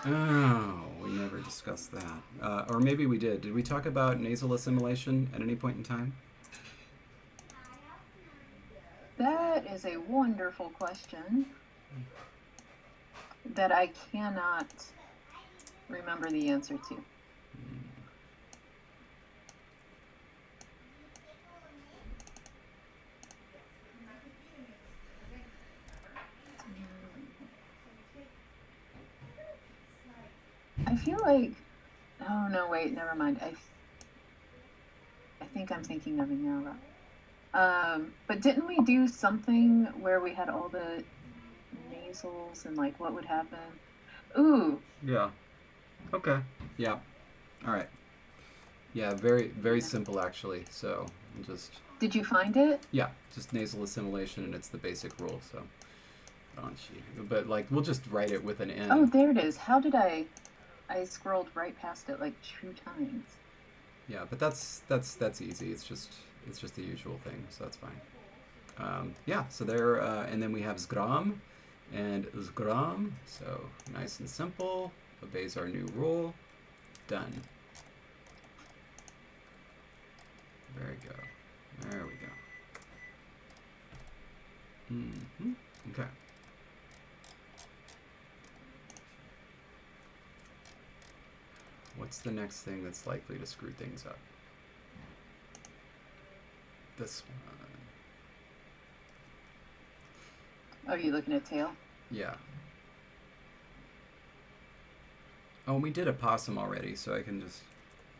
Oh, we never discussed that. Or maybe we did. Did we talk about nasal assimilation at any point in time? That is a wonderful question that I cannot remember the answer to. I feel like, oh no, wait, never mind. I think I'm thinking of it now. But didn't we do something where we had all the nasals and like what would happen? Ooh. Yeah. Okay. Yeah. All right. Yeah, very, very simple actually. So just. Did you find it? Yeah, just nasal assimilation, and it's the basic rule. So, but like we'll just write it with an N. Oh, there it is. How did I scrolled right past it like 2 times. Yeah, but that's easy. It's just the usual thing, so that's fine. Yeah, so there, and then we have zgram and zgram. So nice and simple. Obeys our new rule. Done. There you go. There we go. Okay. What's the next thing that's likely to screw things up? This one. Oh, you looking at tail? Yeah. Oh, we did a possum already, so I can just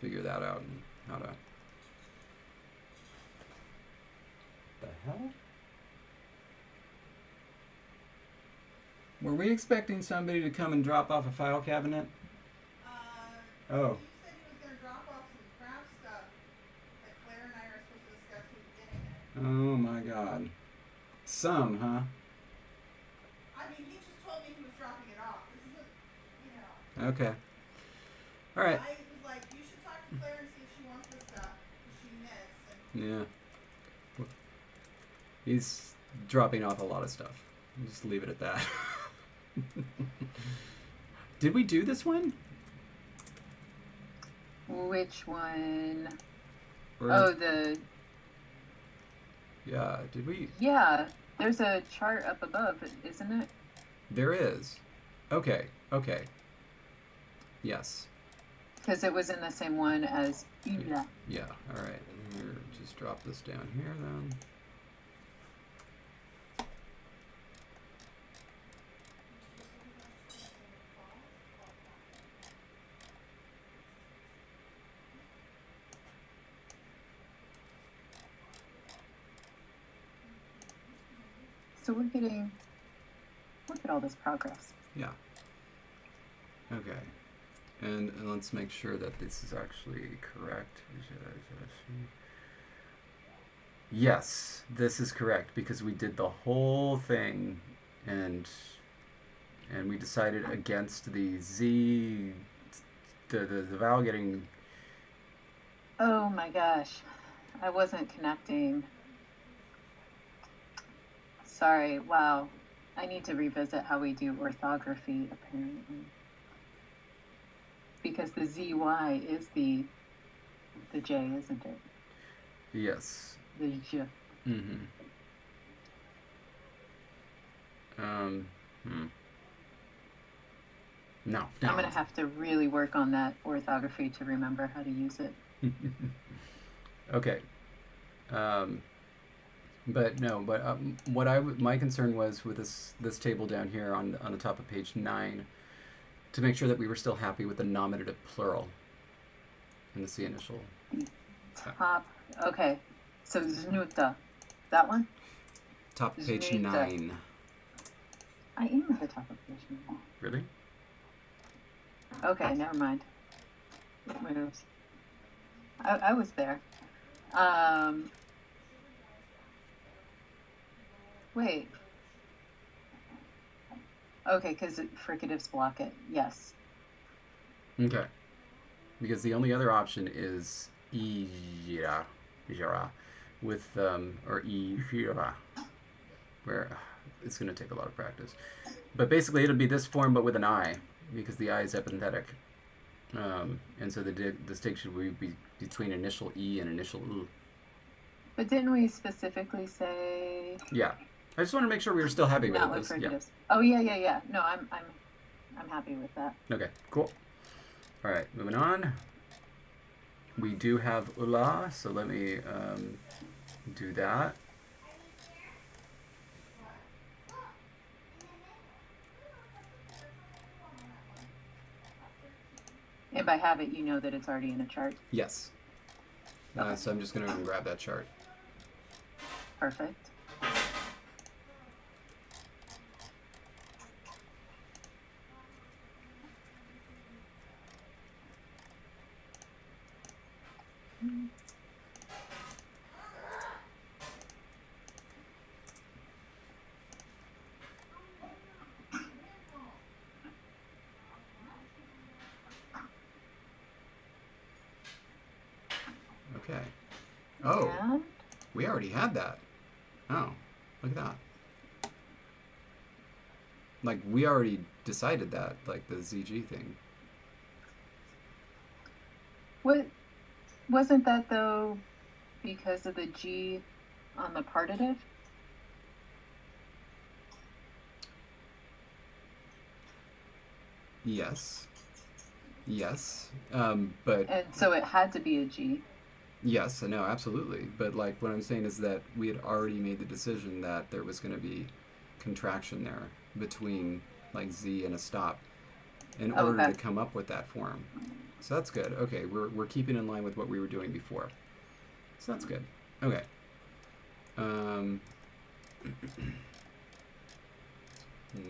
figure that out and how to... The hell? Were we expecting somebody to come and drop off a file cabinet? Oh. He said he was going to drop off some craft stuff that Claire and I are supposed to discuss who's getting it. Oh my god. Some, huh? I mean, he just told me he was dropping it off. This isn't, you know. Okay. Alright. I was like, you should talk to Claire and see if she wants this stuff. Because she knits. And Yeah. He's dropping off a lot of stuff. Just leave it at that. Did we do this one? Which one? Or, Oh, the... Yeah, did we? Yeah, there's a chart up above, isn't it? There is. Okay, okay. Yes. Because it was in the same one as Ula. Yeah, alright. Here, just drop this down here then. So we're getting... Look at all this progress. Yeah. Okay. And let's make sure that this is actually correct. Yes, this is correct because we did the whole thing and we decided against the Z, the vowel getting... Oh my gosh. I wasn't connecting. Sorry, wow. I need to revisit how we do orthography, apparently. Because the ZY is the J, isn't it? Yes. The J. Mm-hmm. No. I'm going to have to really work on that orthography to remember how to use it. Okay. But no, my concern was with this table down here on the top of page 9, to make sure that we were still happy with the nominative plural in the C initial. Top, okay. So znuta, that one? Top page Znuta. 9. I am at the top of page 9. Really? Okay, never mind. It moves. I was there. Wait. Okay, because fricatives block it. Yes. Okay. Because the only other option is ijira, with or ijira, where it's going to take a lot of practice. But basically, it'll be this form, but with an I, because the I is epenthetic, and so the distinction would be between initial E and initial U. But didn't we specifically say Yeah. I just want to make sure we were still happy with not with this. Yeah. fricatives? Oh yeah. No, I'm happy with that. Okay, cool. All right, moving on. We do have ula, so let me do that. If I have it, you know that it's already in a chart. Yes. So I'm just going to grab that chart. Perfect. Okay. Oh, And we already had that. Oh, look at that. Like, we already decided that, like the ZG thing. what wasn't that though because of the G on the partitive? Yes. Yes. But And so it had to be a G. yes, no, absolutely. But like what I'm saying is that we had already made the decision that there was going to be contraction there between like Z and a stop in order Okay. to come up with that form. So that's good. Okay, we're keeping in line with what we were doing before. So that's good. Okay. Um,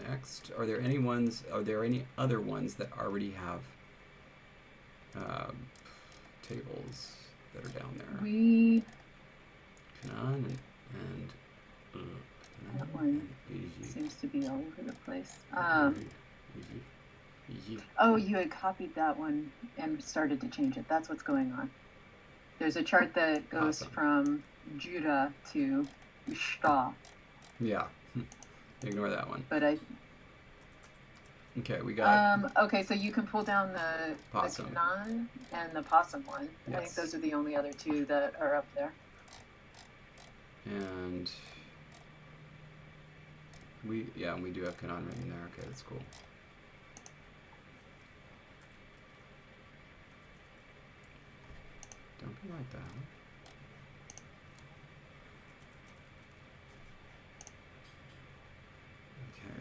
next, are there any other ones that already have tables that are down there? We Kanan and that one Easy. seems to be all over the place. Easy. Oh, you had copied that one and started to change it. That's what's going on. There's a chart that goes Awesome. from Judah to Shta, Yeah. Ignore that one. but I Okay, we got okay, so you can pull down the Possum. Kanan and the Possum one. I think Yes. those are the only other two that are up there. and we do have Kanan written there. Okay, that's cool. Don't be like that. Okay.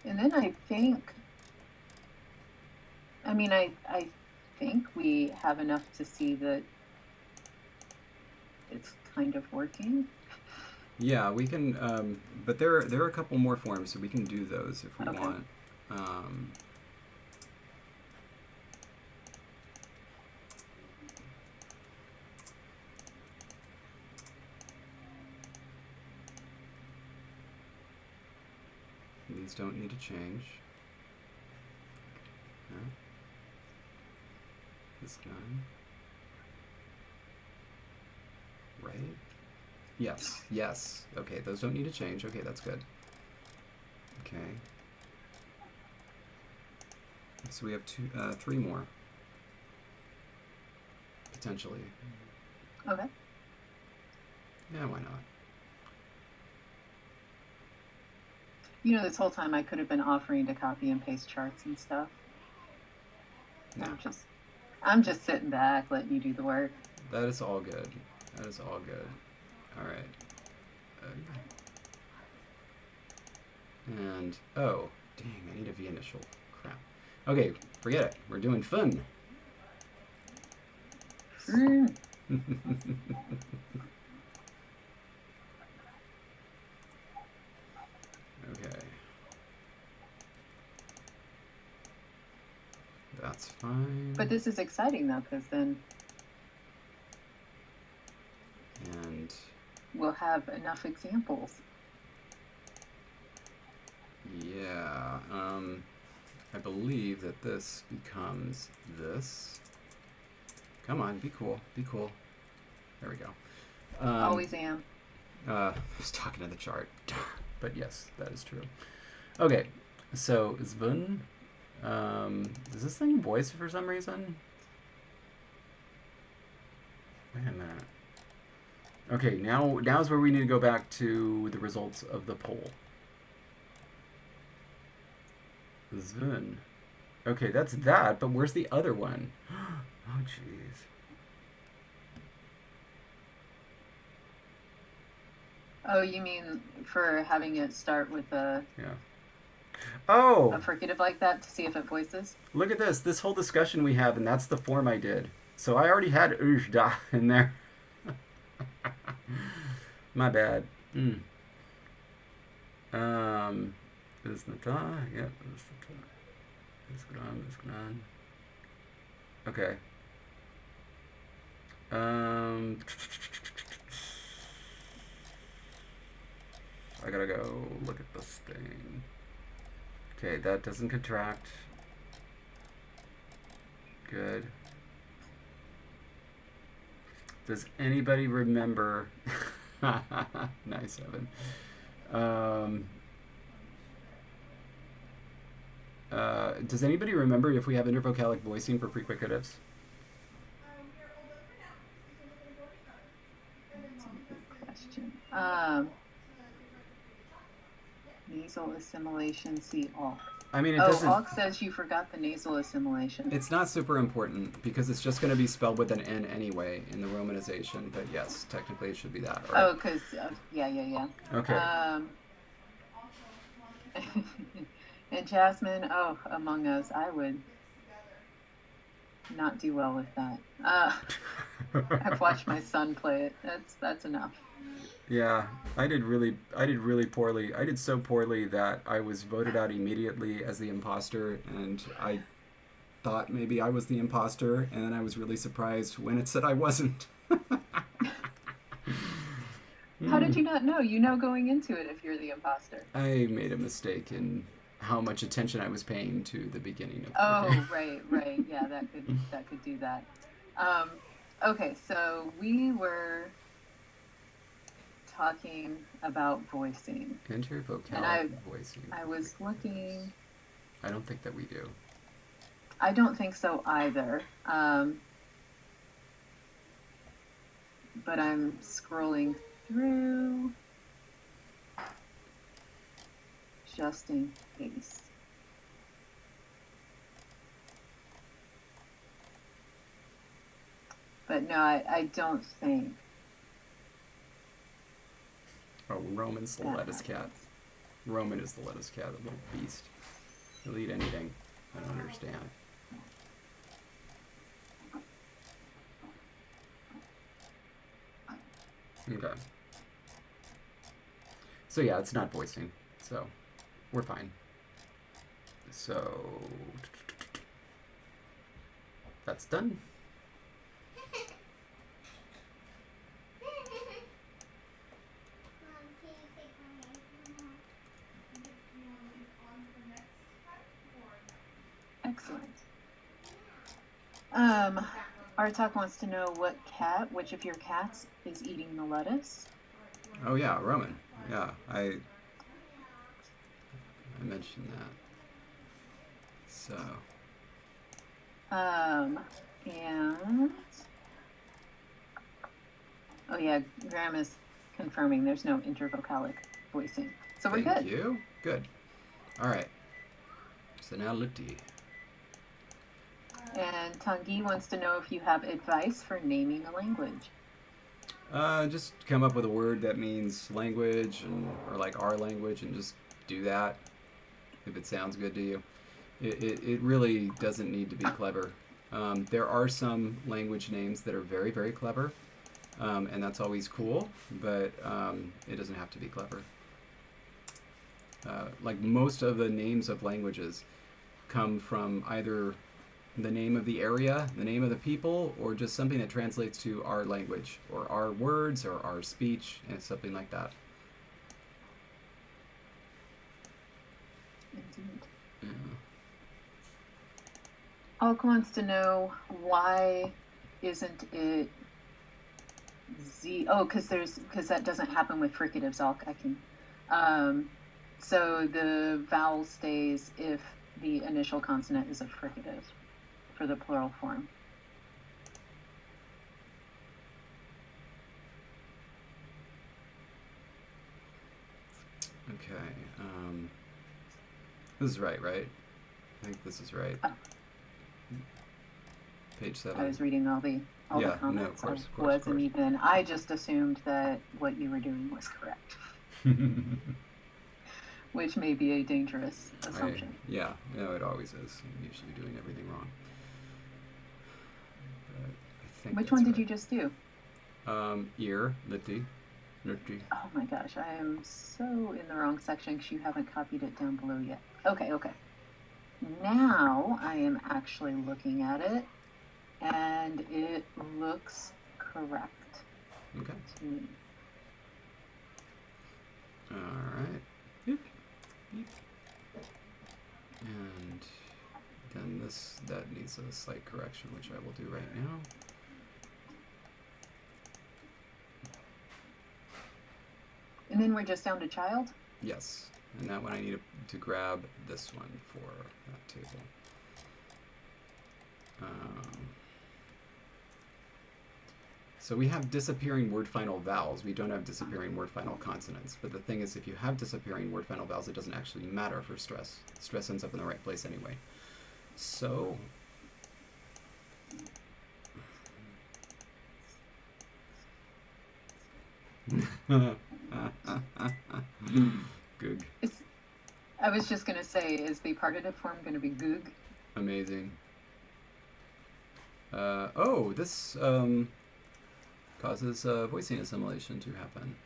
And then I think I think we have enough to see that it's kind of working. Yeah, we can. But there are a couple more forms, so we can do those if we Okay. want. These don't need to change. Yeah. This guy. Right? Yes. Yes. Okay, those don't need to change. Okay, that's good. Okay. So we have three more. Potentially. Okay. Yeah, why not? You know, this whole time I could have been offering to copy and paste charts and stuff. No. I'm just sitting back, letting you do the work. That is all good. That is all good. All right. And, oh, dang, I need a V initial. Crap. Okay, forget it. We're doing fun. Mm. Okay. That's fine. But this is exciting though, because then And we'll have enough examples. yeah, I believe that this becomes this. Come on, be cool, be cool. There we go. Always am. I was talking to the chart, but yes, that is true. Okay, so Zvun, is this thing voice for some reason? Wait a minute. Okay, now's where we need to go back to the results of the poll. Zvun. Okay, that's that, but where's the other one? Oh, jeez. Oh, you mean for having it start with a Oh, fricative like that to see if it voices? look at this. This whole discussion we have, and that's the form I did. So I already had Ujda in there. My bad. Isnata, yeah, Isgran. Okay. I gotta go look at this thing. Okay, that doesn't contract. Good. Does anybody remember? Nice, Evan. Does anybody remember if we have intervocalic voicing for prefricatives? We are all done for now. Um, nasal assimilation, see all. I mean, it Oh, doesn't. Alk says you forgot the nasal assimilation. It's not super important because it's just going to be spelled with an N anyway in the romanization. But yes, technically it should be that. Right? Oh, because, yeah. Okay. And Jasmine, oh, Among Us, I would not do well with that. I've watched my son play it. That's enough. Yeah, I did really poorly. I did so poorly that I was voted out immediately as the imposter, and I thought maybe I was the imposter, and then I was really surprised when it said I wasn't. How did you not know? You know going into it if you're the imposter. I made a mistake in how much attention I was paying to the beginning of the Oh, game. right. Yeah, that could do that. Okay, so we were talking about voicing. Enter vocab And voicing. I was looking. I don't think that we do. I don't think so either. But I'm scrolling through just in case. But no, I don't think. Oh, Roman's the that lettuce cat. happens. Roman is the lettuce cat, the little beast. He'll eat anything. I don't understand. Okay. So yeah, it's not voicing. So we're fine. So that's done. Excellent. Artak wants to know which of your cats is eating the lettuce? Oh yeah, Roman. Yeah, I mentioned that. So. And oh yeah, Graham is confirming there's no intervocalic voicing, so we're good. Thank you. Good. All right. So now Lutti. And Tanguy wants to know if you have advice for naming a language. Just come up with a word that means language or like our language and just do that if it sounds good to you. It really doesn't need to be clever. There are some language names that are very, very clever, and that's always cool, but it doesn't have to be clever. Like most of the names of languages come from either the name of the area, the name of the people, or just something that translates to our language, or our words, or our speech, and something like that. Indeed. Yeah. Alk wants to know why isn't it Z? Oh, because that doesn't happen with fricatives. Alk, I can. So the vowel stays if the initial consonant is a fricative for the plural form. Okay. This is right? I think this is right. Oh. Page 7. I was reading all the Yeah, comments. no, of course, I wasn't even. I just assumed that what you were doing was correct, which may be a dangerous assumption. Yeah, no, it always is. I'm usually doing everything wrong. But I think Which that's one did right. you just do? Ear, Litti, Nurti. Oh my gosh, I am so in the wrong section because you haven't copied it down below yet. Okay. Now I am actually looking at it, and it looks correct Okay. to me. All right. Beep. Beep. And then that needs a slight correction, which I will do right now. And then we're just down to child? Yes. And that one I need to grab this one for that table. So we have disappearing word final vowels. We don't have disappearing word final consonants. But the thing is, if you have disappearing word final vowels, it doesn't actually matter for stress. Stress ends up in the right place anyway. So Goog. I was just going to say, is the partitive form going to be goog? Amazing. This causes voicing assimilation to happen.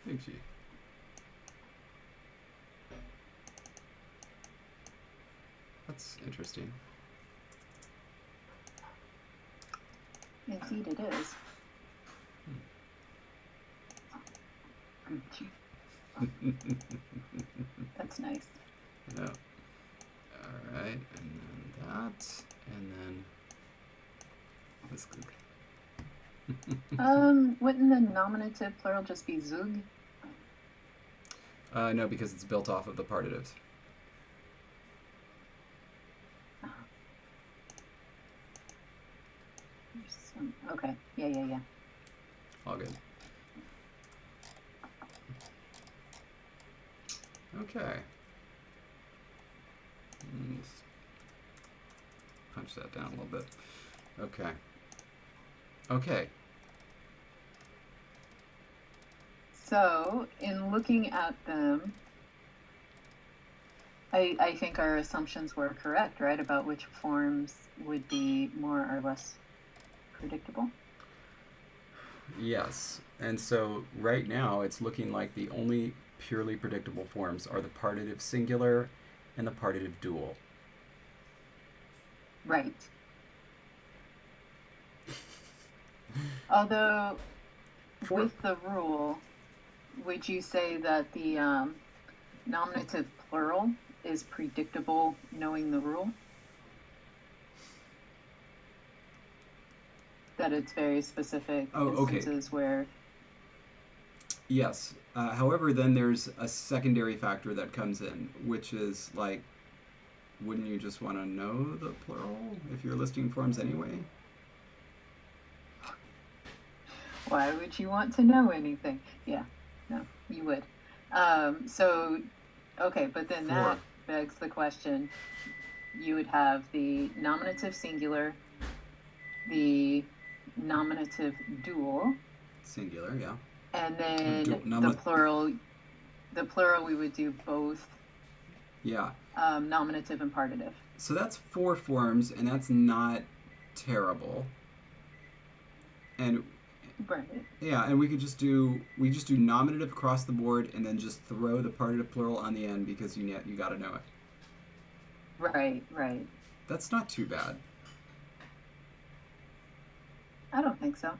Thank you. That's interesting. Indeed it is. That's nice. Yeah. All right, and then that, and then this. Wouldn't the nominative plural just be zug? No, because it's built off of the partitives. Okay. Yeah. All good. Okay. Let's punch that down a little bit. Okay. Okay. So, in looking at them, I think our assumptions were correct, right, about which forms would be more or less predictable? Yes. And so right now it's looking like the only purely predictable forms are the partitive singular and the partitive dual. Right. Although, with the rule, would you say that the nominative plural is predictable knowing the rule? That it's very specific instances where... Yes. However, then there's a secondary factor that comes in, which is like, wouldn't you just want to know the plural if you're listing forms anyway? Why would you want to know anything? Yeah, no, you would. Okay, but then that begs the question. You would have the nominative singular, the nominative dual. Singular, yeah. And then the plural we would do both. Yeah. Nominative and partitive. So that's 4 forms, and that's not terrible. And right. Yeah, and we just do nominative across the board, and then just throw the partitive plural on the end because you got to know it. Right. That's not too bad. I don't think so.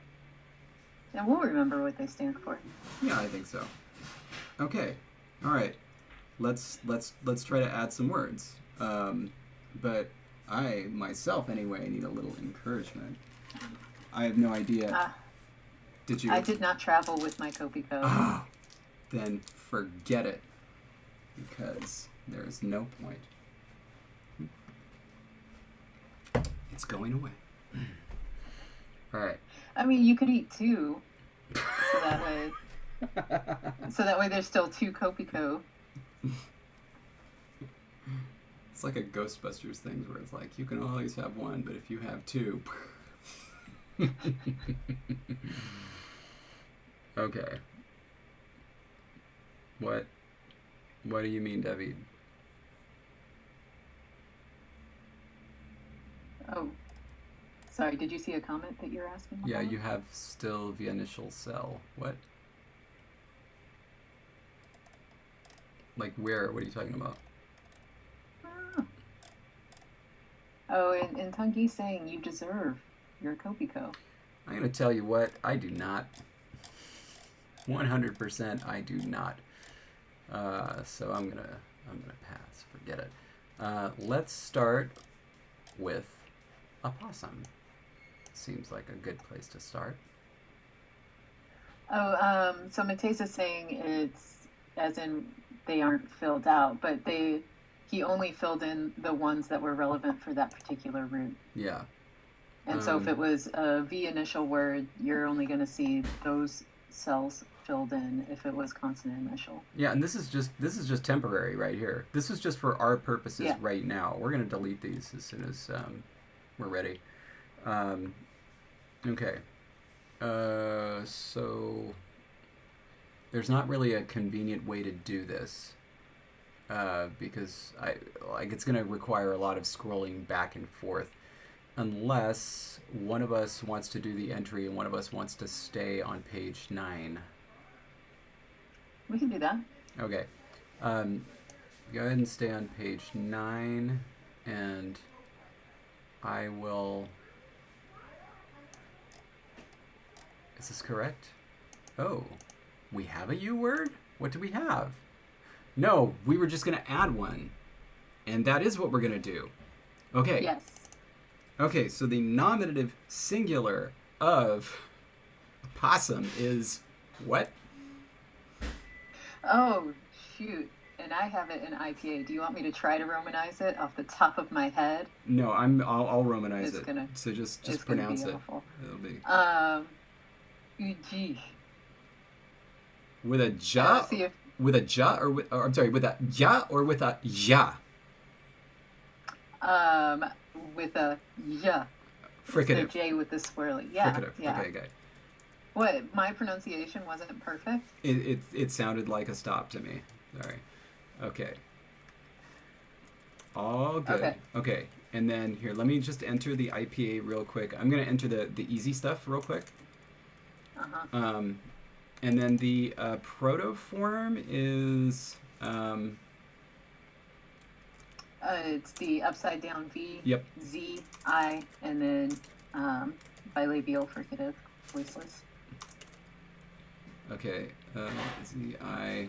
And we'll remember what they stand for. Yeah, I think so. Okay. All right. Let's try to add some words. But I myself anyway need a little encouragement. I have no idea. Did you? I did not travel with my Kopiko. Then forget it, because there is no point. It's going away. All right. I mean, you could eat 2, so that way there's still 2 Kopiko. It's like a Ghostbusters thing where it's like you can always have 1, but if you have 2. Okay. What do you mean, David? Oh, sorry. Did you see a comment that you're asking about? Yeah, you have still the initial cell. What? Like where? What are you talking about? Oh, and Tungi's saying you deserve your Kopiko. I'm gonna tell you what, I do not. 100% I do not. So I'm gonna pass. Forget it. Let's start with a possum. Seems like a good place to start. Oh, so Matesa's saying it's as in they aren't filled out, but he only filled in the ones that were relevant for that particular root. Yeah. And so if it was a V initial word, you're only going to see those cells filled in if it was consonant initial. Yeah, and this is just temporary right here. This is just for our purposes right now. We're going to delete these as soon as we're ready. Okay. So there's not really a convenient way to do this because it's going to require a lot of scrolling back and forth, unless one of us wants to do the entry and one of us wants to stay on page 9. We can do that. Okay. Go ahead and stay on page 9, and I will... Is this correct? Oh, we have a U word? What do we have? No, we were just going to add one. And that is what we're going to do. Okay. Yes. Okay, so the nominative singular of possum is what? Oh, shoot. And I have it in IPA. Do you want me to try to Romanize it off the top of my head? No, I'll Romanize it. So just pronounce it. Awful. It'll be Uji. with a ja, with a ja, or I'm sorry, with a ja or with a ja. With a ja. Fricative. The J with the swirly. Yeah. Fricative. Yeah. Okay. What? My pronunciation wasn't perfect? It sounded like a stop to me. Sorry. Okay. All good. Okay. And then here, let me just enter the IPA real quick. I'm gonna enter the easy stuff real quick. And then the protoform is it's the upside down V. Yep. Z, I, and then bilabial fricative, voiceless. Okay. Z, I,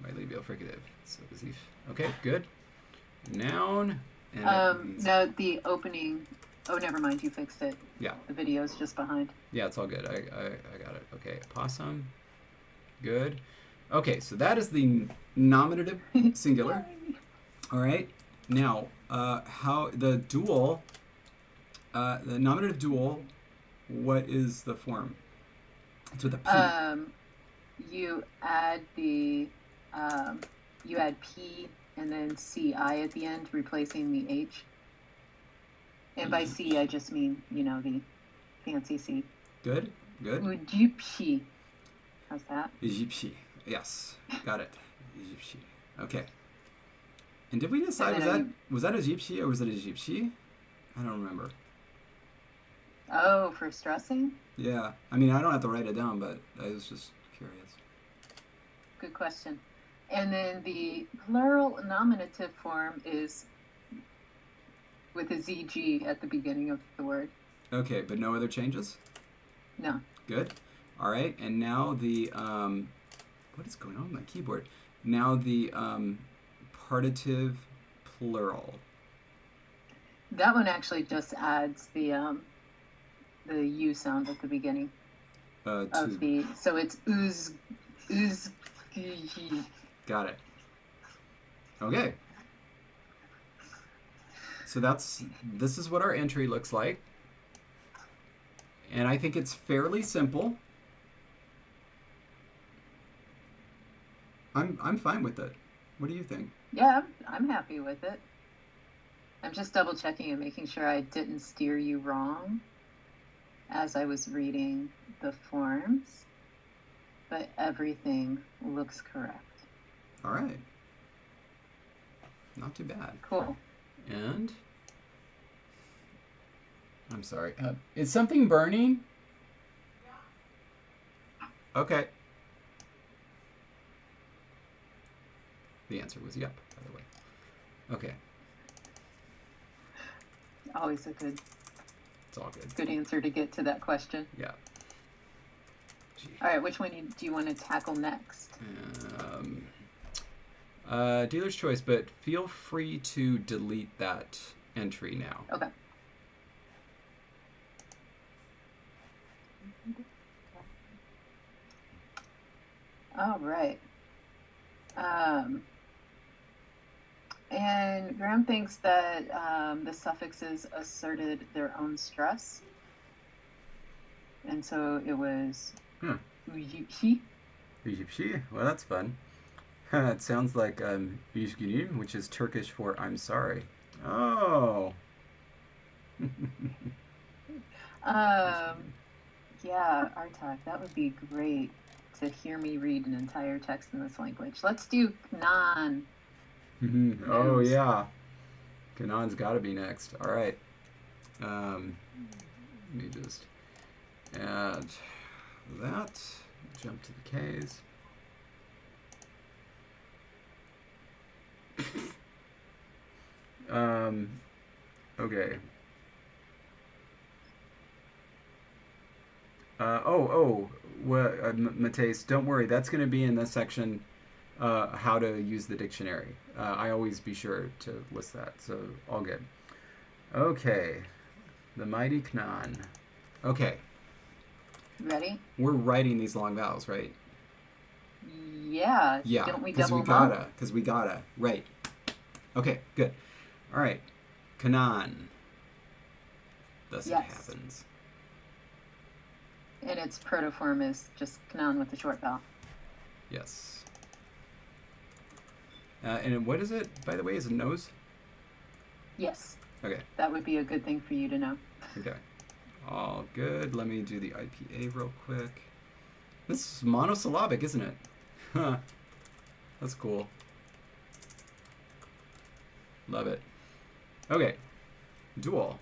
bilabial fricative. So Z. Okay. Good. Noun. And no, the opening. Oh, never mind. You fixed it. Yeah. The video's just behind. Yeah, it's all good. I got it. Okay. Possum. Good. Okay, so that is the nominative singular. All right. Now, how the dual, the nominative dual, what is the form? It's with a P. You add the, you add P and then CI at the end, replacing the H. And by C, I just mean, the fancy C. Good. Ujipshi. How's that? Egypti. Yes. Got it. Egypti. Okay. And did we decide, was that Egypti or was it Egypti? I don't remember. Oh, for stressing? Yeah. I mean, I don't have to write it down, but I was just curious. Good question. And then the plural nominative form is with a ZG at the beginning of the word. Okay, but no other changes? No. Good. All right, and now the, what is going on with my keyboard? Now the partitive plural. That one actually just adds the U sound at the beginning of the, so it's uz. Got it. Okay. So this is what our entry looks like. And I think it's fairly simple. I'm fine with it. What do you think? Yeah, I'm happy with it. I'm just double checking and making sure I didn't steer you wrong as I was reading the forms, but everything looks correct. All right. Not too bad. Cool. And I'm sorry. Is something burning? Okay. The answer was yep, by the way. Okay. Always a good. It's all good. Good answer to get to that question. Yeah. Gee. All right, which one do you want to tackle next? Dealer's choice, but feel free to delete that entry now. Okay. All right. And Graham thinks that the suffixes asserted their own stress. And so it was uyushi. Well, that's fun. It sounds like üzgünüm, which is Turkish for I'm sorry. Oh. Yeah, Artak, that would be great to hear me read an entire text in this language. Let's do Knan. Oh, yeah. Kanan's got to be next. All right. Let me just add that. Jump to the K's. Okay. Mateus, don't worry. That's going to be in the section how to use the dictionary. I always be sure to list that, so all good. Okay, the mighty Knan. Okay. Ready? We're writing these long vowels, right? Yeah. Yeah. Don't we Because double we gotta. Because we gotta. Right. Okay. Good. All right. Knan. Thus Yes. it happens. And its protoform is just Knan with the short vowel. Yes. And what is it, by the way? Is it nose? Yes. Okay. That would be a good thing for you to know. Okay. All good. Let me do the IPA real quick. This is monosyllabic, isn't it? Huh. That's cool. Love it. Okay. Dual.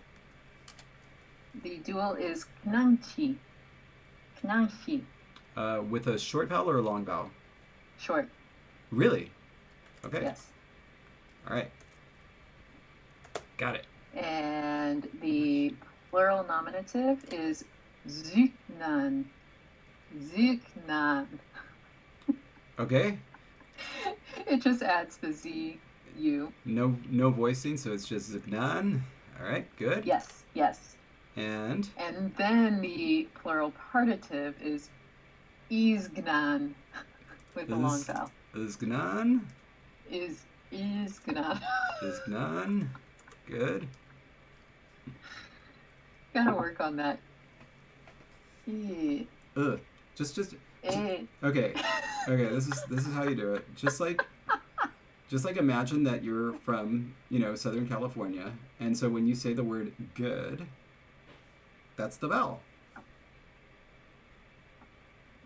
The dual is Knanchi. Knanchi. With a short vowel or a long vowel? Short. Really? Okay. Yes. All right. Got it. And the plural nominative is Zyknan. Zyknan. Okay. It just adds the Z, U. No voicing, so it's just Zignan. All right, good. Yes, yes. And then the plural partitive is Izgnan with a long vowel. Izgnan. Izgnan. Izgnan. Good. Gotta work on that. Just Eh. okay. This is how you do it. Just like imagine that you're from, Southern California, and so when you say the word good, that's the vowel.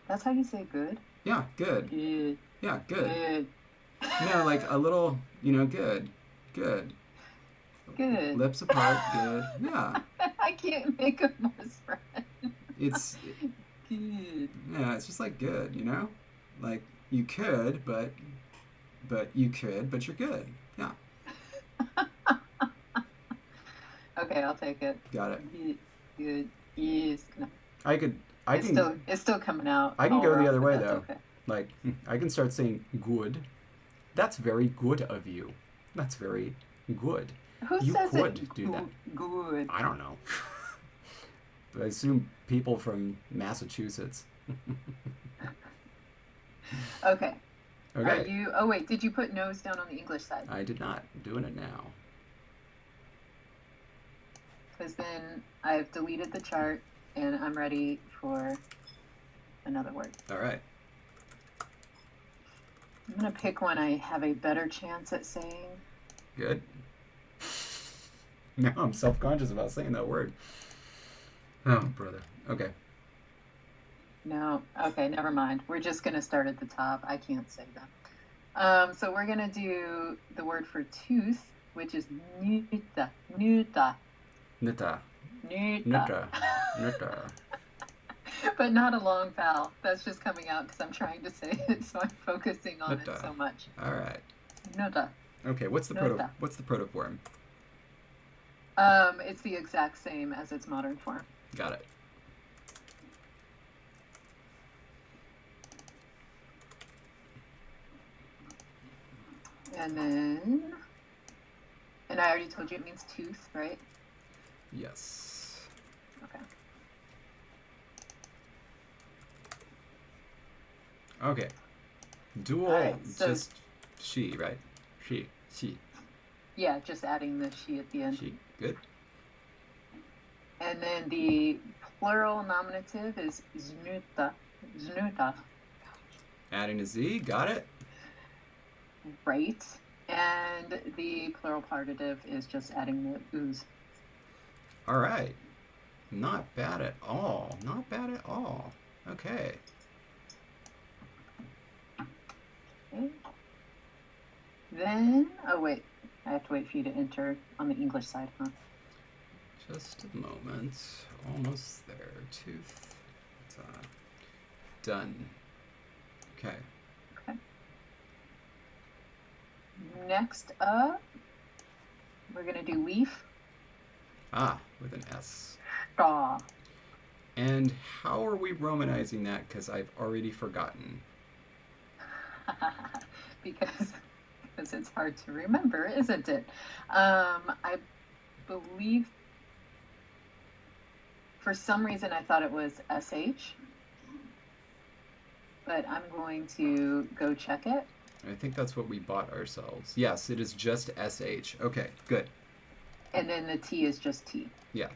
That's how you say good? Yeah, good. Good. Yeah, good. Good. No, like a little, good. Good. Good. Lips apart, good. Yeah. I can't make a more spread. It's Good. Yeah, it's just like good, Like you could, but you're good. Yeah. Okay, I'll take it. Got it. Good. Yes. It's still coming out. I can go the other way that's though. Okay. Like I can start saying good. That's very good of you. That's very good. Who You says could it? do that. Good. I don't know. But I assume people from Massachusetts. Okay. Okay. Oh wait, did you put nose down on the English side? I did not. Doing it now. Because then I've deleted the chart and I'm ready for another word. All right. I'm gonna pick one I have a better chance at saying. Good. Now I'm self-conscious about saying that word. Oh, brother. Okay. No. Okay, never mind. We're just gonna start at the top. I can't say that. So we're gonna do the word for tooth, which is nuta. Nuta. Nita. Nuta. Nita. Nita. But not a long vowel. That's just coming out because I'm trying to say it, so I'm focusing on Nita. it so much. All right. Nuta. Okay. What's the protoform? It's the exact same as its modern form. Got it. And I already told you it means tooth, right? Yes. Okay. Okay. Dual. All right, so- just she, right? She. Yeah, just adding the she at the end. She. Good. And then the plural nominative is znuta. Znuta. Adding a Z. Got it. Right. And the plural partitive is just adding the ooze. All right. Not bad at all. Not bad at all. Okay. Okay. Then, oh wait, I have to wait for you to enter on the English side, huh? Just a moment. Almost there. Tooth. Done. Okay. Okay. Next up, we're going to do leaf. Ah, with an S. Straw. And how are we Romanizing that? Because I've already forgotten. because it's hard to remember, isn't it? I believe for some reason I thought it was SH, but I'm going to go check it. I think that's what we bought ourselves. Yes, it is just SH. Okay, good. And then the T is just T. Yeah.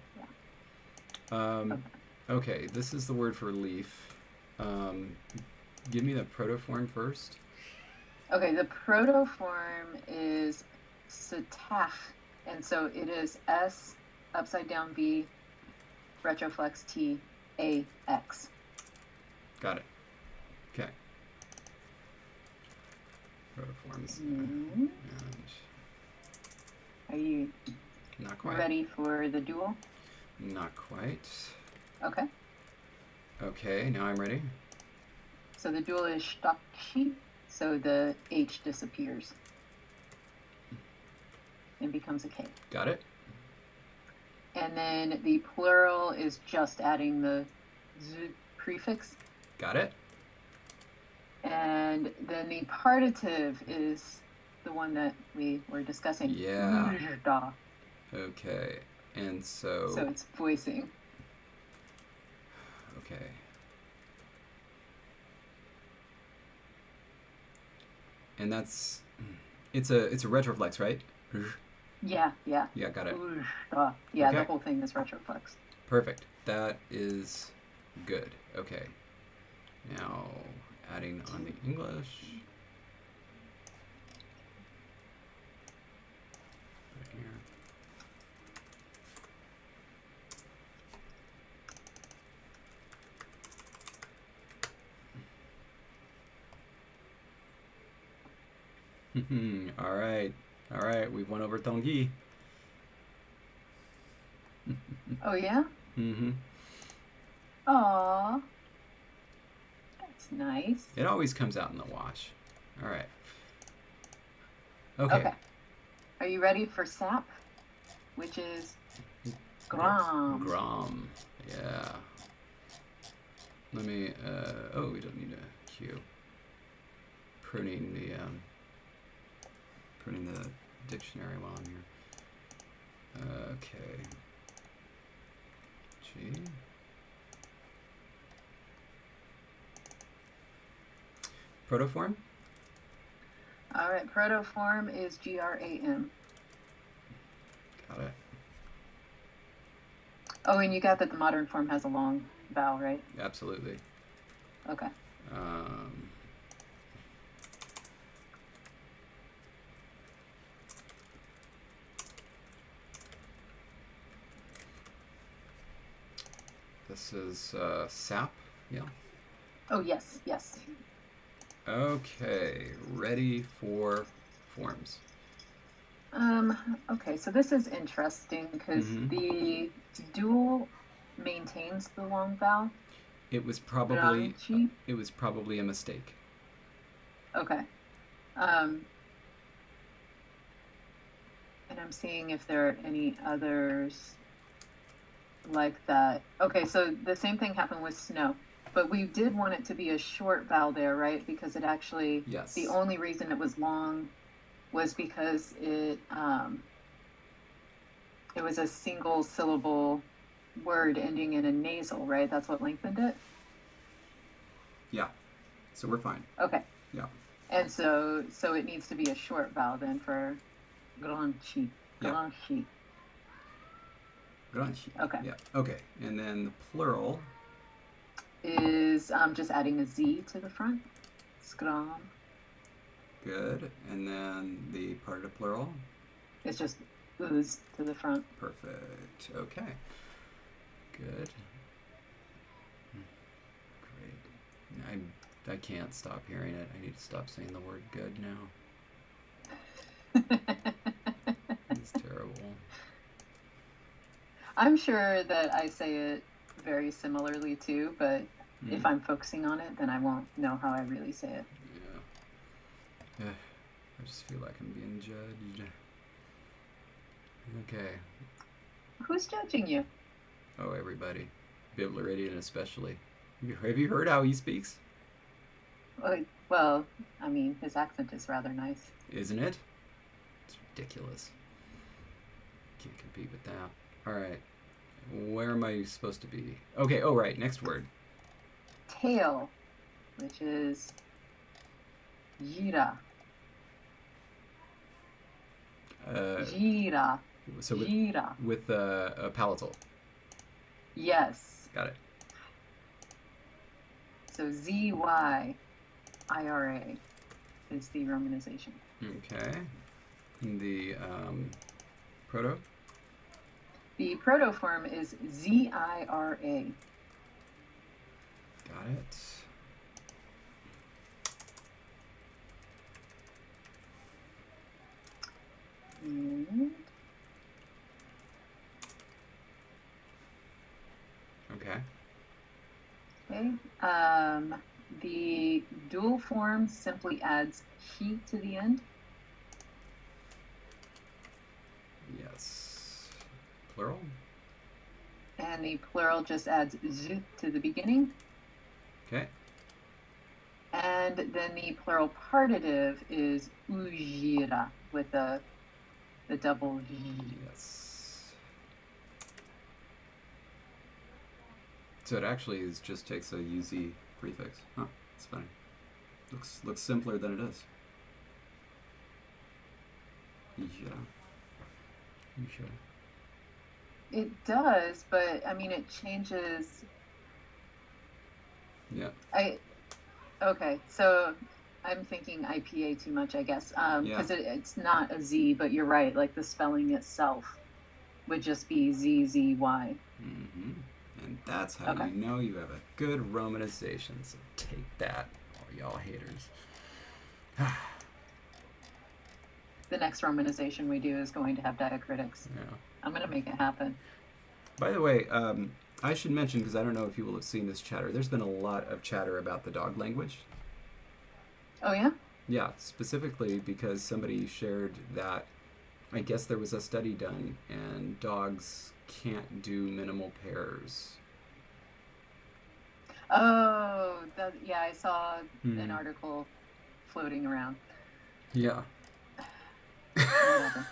Okay, this is the word for leaf. Give me the protoform first. Okay, the protoform is satach, and so it is S upside down V retroflex T A X. Got it. Okay. Protoforms. Mm-hmm. And Are you not quite. ready for the dual? Not quite. Okay. Okay, now I'm ready. So the dual is stakshi, so the H disappears and becomes a K. Got it. And then the plural is just adding the Z prefix. Got it. And then the partitive is the one that we were discussing. Yeah. Da. Okay, and so... So it's voicing. Okay. And that's... It's a retroflex, right? Yeah. Yeah, got it. Da. Yeah, Okay. the whole thing is retroflex. Perfect. That is good. Okay. Now, adding on the English. Right here. All right. All right. We've won over Tanguy. Oh, yeah? Mm-hmm. Aw. That's nice. It always comes out in the wash. All right. Okay. Are you ready for sap? Which is gram. Gram. Yeah. Let me, oh, we don't need a cue. Pruning the dictionary while I'm here. Okay. G. Protoform? All right, protoform is GRAM. Got it. Oh, and you got that the modern form has a long vowel, right? Absolutely. Okay. This is sap. Yeah. Oh, yes. Okay. Ready for forms. Okay, so this is interesting because Mhm. the dual maintains the long vowel. It was Ranchi? probably a mistake. Okay. And I'm seeing if there are any others like that. Okay, so the same thing happened with snow, but we did want it to be a short vowel there, right? Because it actually, Yes. the only reason it was long was because it was a single syllable word ending in a nasal, right? That's what lengthened it? Yeah. So we're fine. Okay. Yeah. And so it needs to be a short vowel then for Granchi. Yeah. Granchi. Granchi. Okay. Yeah. Okay. And then the plural. Is just adding a Z to the front. Skram. Good. And then the partitive plural. It's just ooze to the front. Perfect. Okay. Good. Great. I can't stop hearing it. I need to stop saying the word good now. It's terrible. I'm sure that I say it very similarly too, but if I'm focusing on it, then I won't know how I really say it. Yeah. I just feel like I'm being judged. Okay. Who's judging you? Oh, everybody. Biblaridian especially. Have you heard how he speaks? Well, I mean, his accent is rather nice. Isn't it? It's ridiculous. Can't compete with that. All right. Where am I supposed to be? Okay, oh, right. Next word. Tail, which is gira. Gira. So Gira. with a palatal. Yes. Got it. So ZYIRA is the romanization. Okay. And the proto? The proto form is ZIRA. Got it. And Okay. okay. The dual form simply adds he to the end. Yes. Plural? And the plural just adds z to the beginning. Okay. And then the plural partitive is ujira with the double G. Yes. So it actually just takes a UZ prefix. Huh, that's funny. Looks simpler than it is. Yeah. You sure? It does, but I mean it changes. Yeah. Okay, so I'm thinking IPA too much, I guess, because it's not a Z, but you're right. Like the spelling itself would just be ZZY. Mm-hmm. And that's how you know you have a good romanization. So take that, all y'all haters. The next romanization we do is going to have diacritics. Yeah. I'm going to make it happen. By the way, I should mention, because I don't know if you will have seen this chatter, there's been a lot of chatter about the dog language. Oh, yeah? Yeah, specifically because somebody shared that I guess there was a study done and dogs can't do minimal pairs. Oh, yeah, I saw an article floating around. Yeah. Whatever.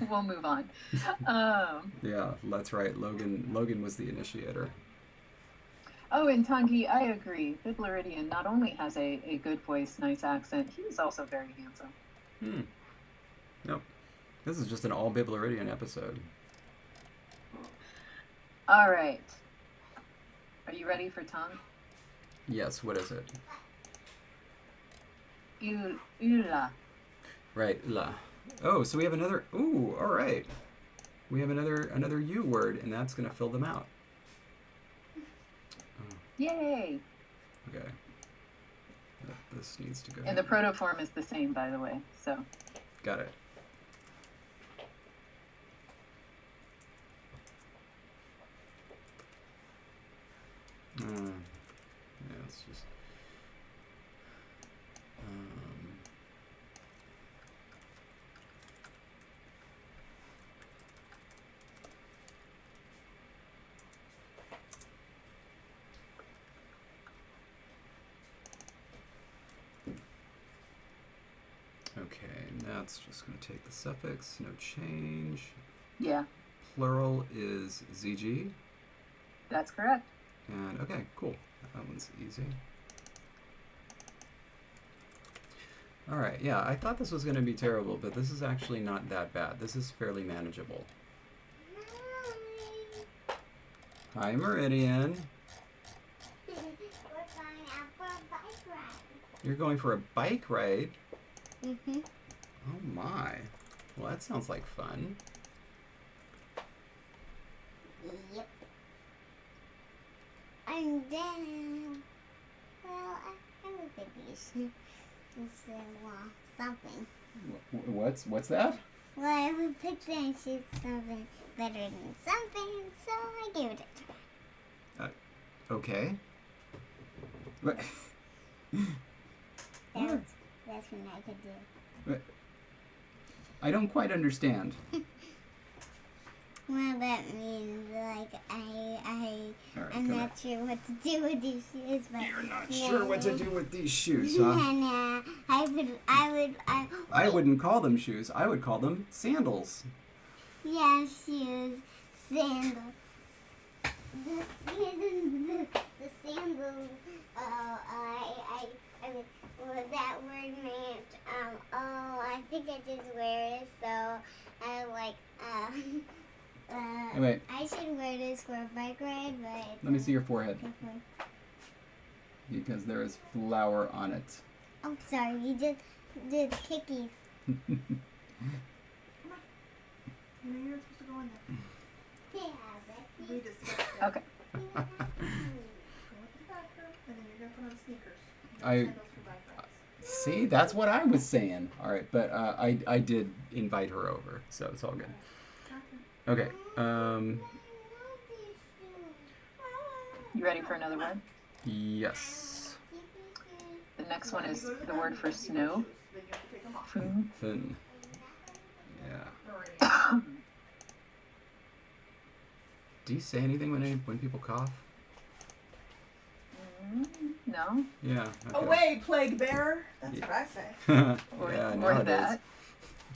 We'll move on. Yeah, that's right. Logan was the initiator. Oh, and Tangi, I agree. Biblaridian not only has a good voice, nice accent, he's also very handsome. Nope. This is just an all Biblaridian episode. All right. Are you ready for tongue? Yes, what is it? Ula. Right, la. Oh, so we have another. Ooh, all right. We have another U word, and that's going to fill them out. Oh. Yay! Okay. This needs to go. And the protoform is the same, by the way. So. Got it. Yeah, it's just. Okay, and that's just going to take the suffix, no change. Yeah. Plural is ZG. That's correct. And okay, cool. That one's easy. All right, yeah, I thought this was going to be terrible, but this is actually not that bad. This is fairly manageable. Hi, Meridian. We're going out for a bike ride. You're going for a bike ride? Mm-hmm. Oh my. Well, that sounds like fun. Yep. And then, well, I would think you should say, well, something. What's that? Well, I would pick and shoot something better than something, so I gave it a try. Okay. What? That's what I could do. I don't quite understand. Well, that means, like, All right, I'm come not sure what to do with these shoes, but... You're not sure what to do with these shoes, huh? And, I wouldn't call them shoes. I would call them sandals. Yeah, shoes, sandals. The sandals, well, that word meant, I think I just wear it, so I like, Wait. I should wear this for a bike ride, but... Let me see your forehead, Okay. because there is flour on it. Oh, sorry, you just did hickeys. No, you're supposed to go in there. Yeah, We Becky. discussed it. Okay. Go into the bathroom, and then you're gonna put on sneakers. I- Sandals for bike rides. See, that's what I was saying. All right, but I did invite her over, so it's all good. Okay. Okay. You ready for another word? Yes. The next one is the word for snow. Then you have to take them off. Thin. Yeah. Alrighty. Do you say anything when people cough? No? Yeah. Okay. Away, plague bearer. That's Yeah. what I say. Or, Yeah, or nowadays.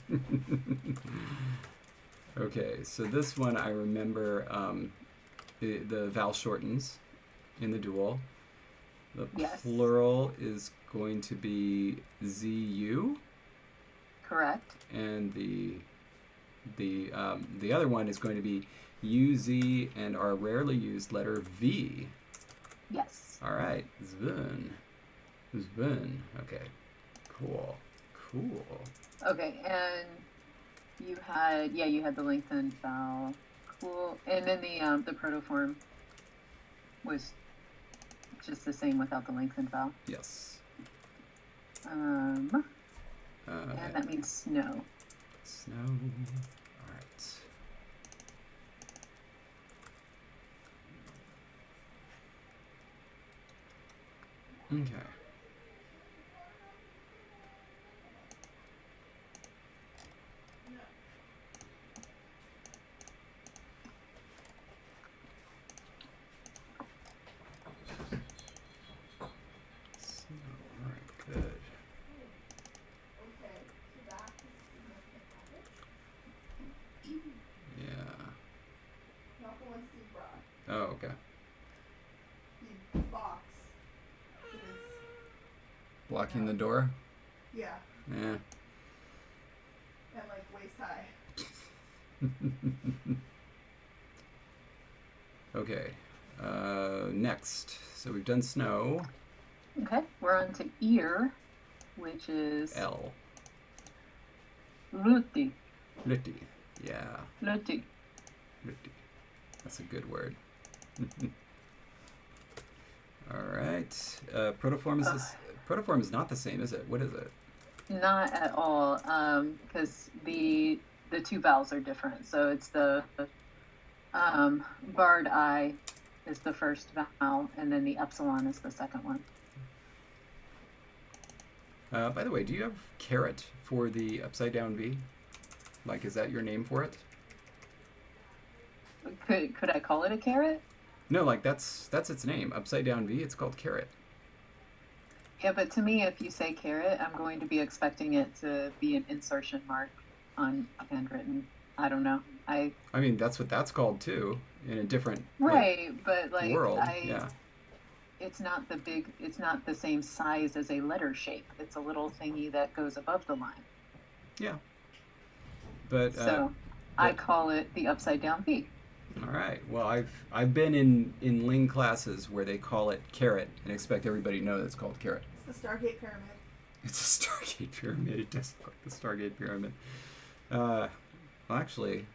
that. Okay, so this one I remember the vowel shortens in the dual. The Yes. plural is going to be ZU, Correct. and the other one is going to be UZ and our rarely used letter V. Yes. All right, Zvun. Zvun. Okay, cool. Cool. Okay, and you had the lengthened vowel. Cool. And then the protoform was just the same without the lengthened vowel. Yes. And that means snow. Snow. All right. Okay. Snow. All right. Good. Okay, so that is significant language. Yeah. Not the one Steve brought. Oh, okay. The box. It is, Blocking the door. yeah, Yeah. and like waist high. Okay. Next. So we've done snow. Okay, we're on to ear, which is L. luti. Lutti. Yeah. Luti. Lutti. That's a good word. All right. Protoform is protoform is not the same, is it? What is it? Not at all, because the two vowels are different. So it's the barred I is the first vowel, and then the epsilon is the second one. By the way, do you have carrot for the upside down V? Like, is that your name for it? Could I call it a carrot? No, like that's its name. Upside down V. It's called carrot. Yeah, but to me, if you say carrot, I'm going to be expecting it to be an insertion mark on handwritten. I don't know. I mean, that's what that's called too, in a different like, Right, but like world. I Yeah. it's not the same size as a letter shape. It's a little thingy that goes above the line. Yeah. But So I call it the upside down V. all right. Well, I've been in Ling classes where they call it caret and expect everybody to know that it's called caret. It's the Stargate Pyramid. It's a Stargate pyramid. It does look like the Stargate pyramid. Well, actually,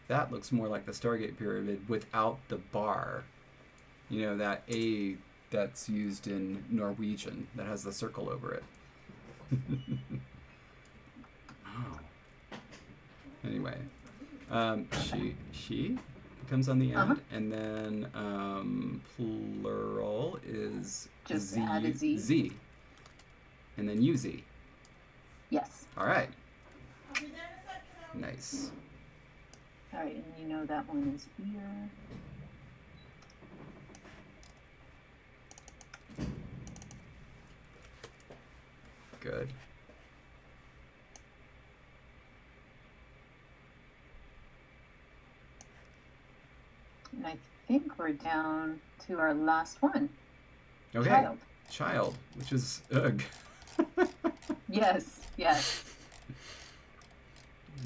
that looks more like the Stargate pyramid without the bar. You know, that A that's used in Norwegian that has the circle over it. Oh. Anyway, she comes on the end, and then plural is Just Z, add a Z. Z, and then UZ. Yes. All right, I'll be there in a second. nice. All right, and you know that one is ear. Good. And I think we're down to our last one. Okay. Child. Child, which is ugh. Yes, yes.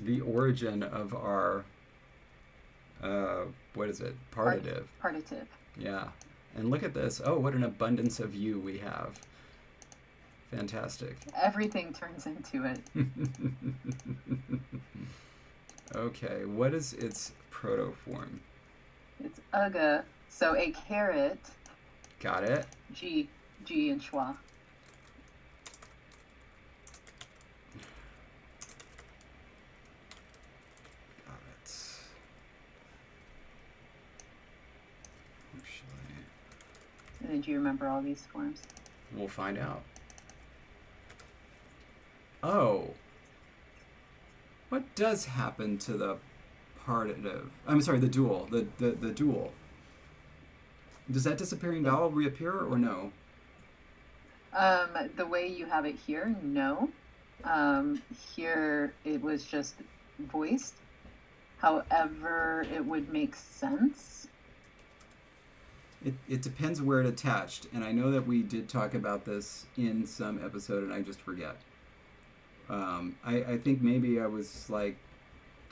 The origin of our what is it? Partitive. Partitive. Yeah. And look at this. Oh, what an abundance of you we have. Fantastic. Everything turns into it. Okay, what is its protoform? It's UGA. So a caret, Got it. G and schwa. Got it. Actually, And then do you remember all these forms? we'll find out. Oh. What does happen to the partitive? I'm sorry, the dual. The dual. Does that disappearing vowel reappear or no? The way you have it here, no. Here it was just voiced. However, it would make sense. It depends where it attached, and I know that we did talk about this in some episode, and I just forget. I think maybe I was like,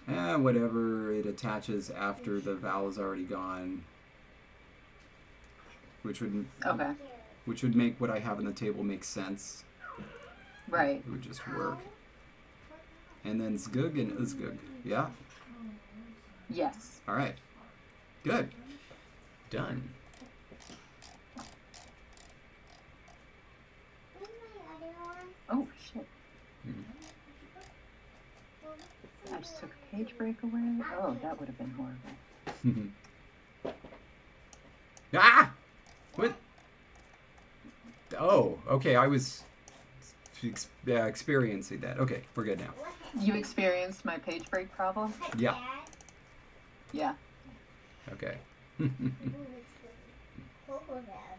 whatever, it attaches after the vowel is already gone, which would Okay, make what I have in the table make sense. right. It would just work. And then zgug and uzgug. Yeah? Yes. All right. Good. Done. Where's my other one? Oh, shit. Hmm. I just took a page break away. Oh, that would have been horrible. Ah! What? Oh, okay. I was experiencing that. Okay, we're good now. You experienced my page break problem? Yeah. Yeah. Okay. Ooh, it's good. We'll go that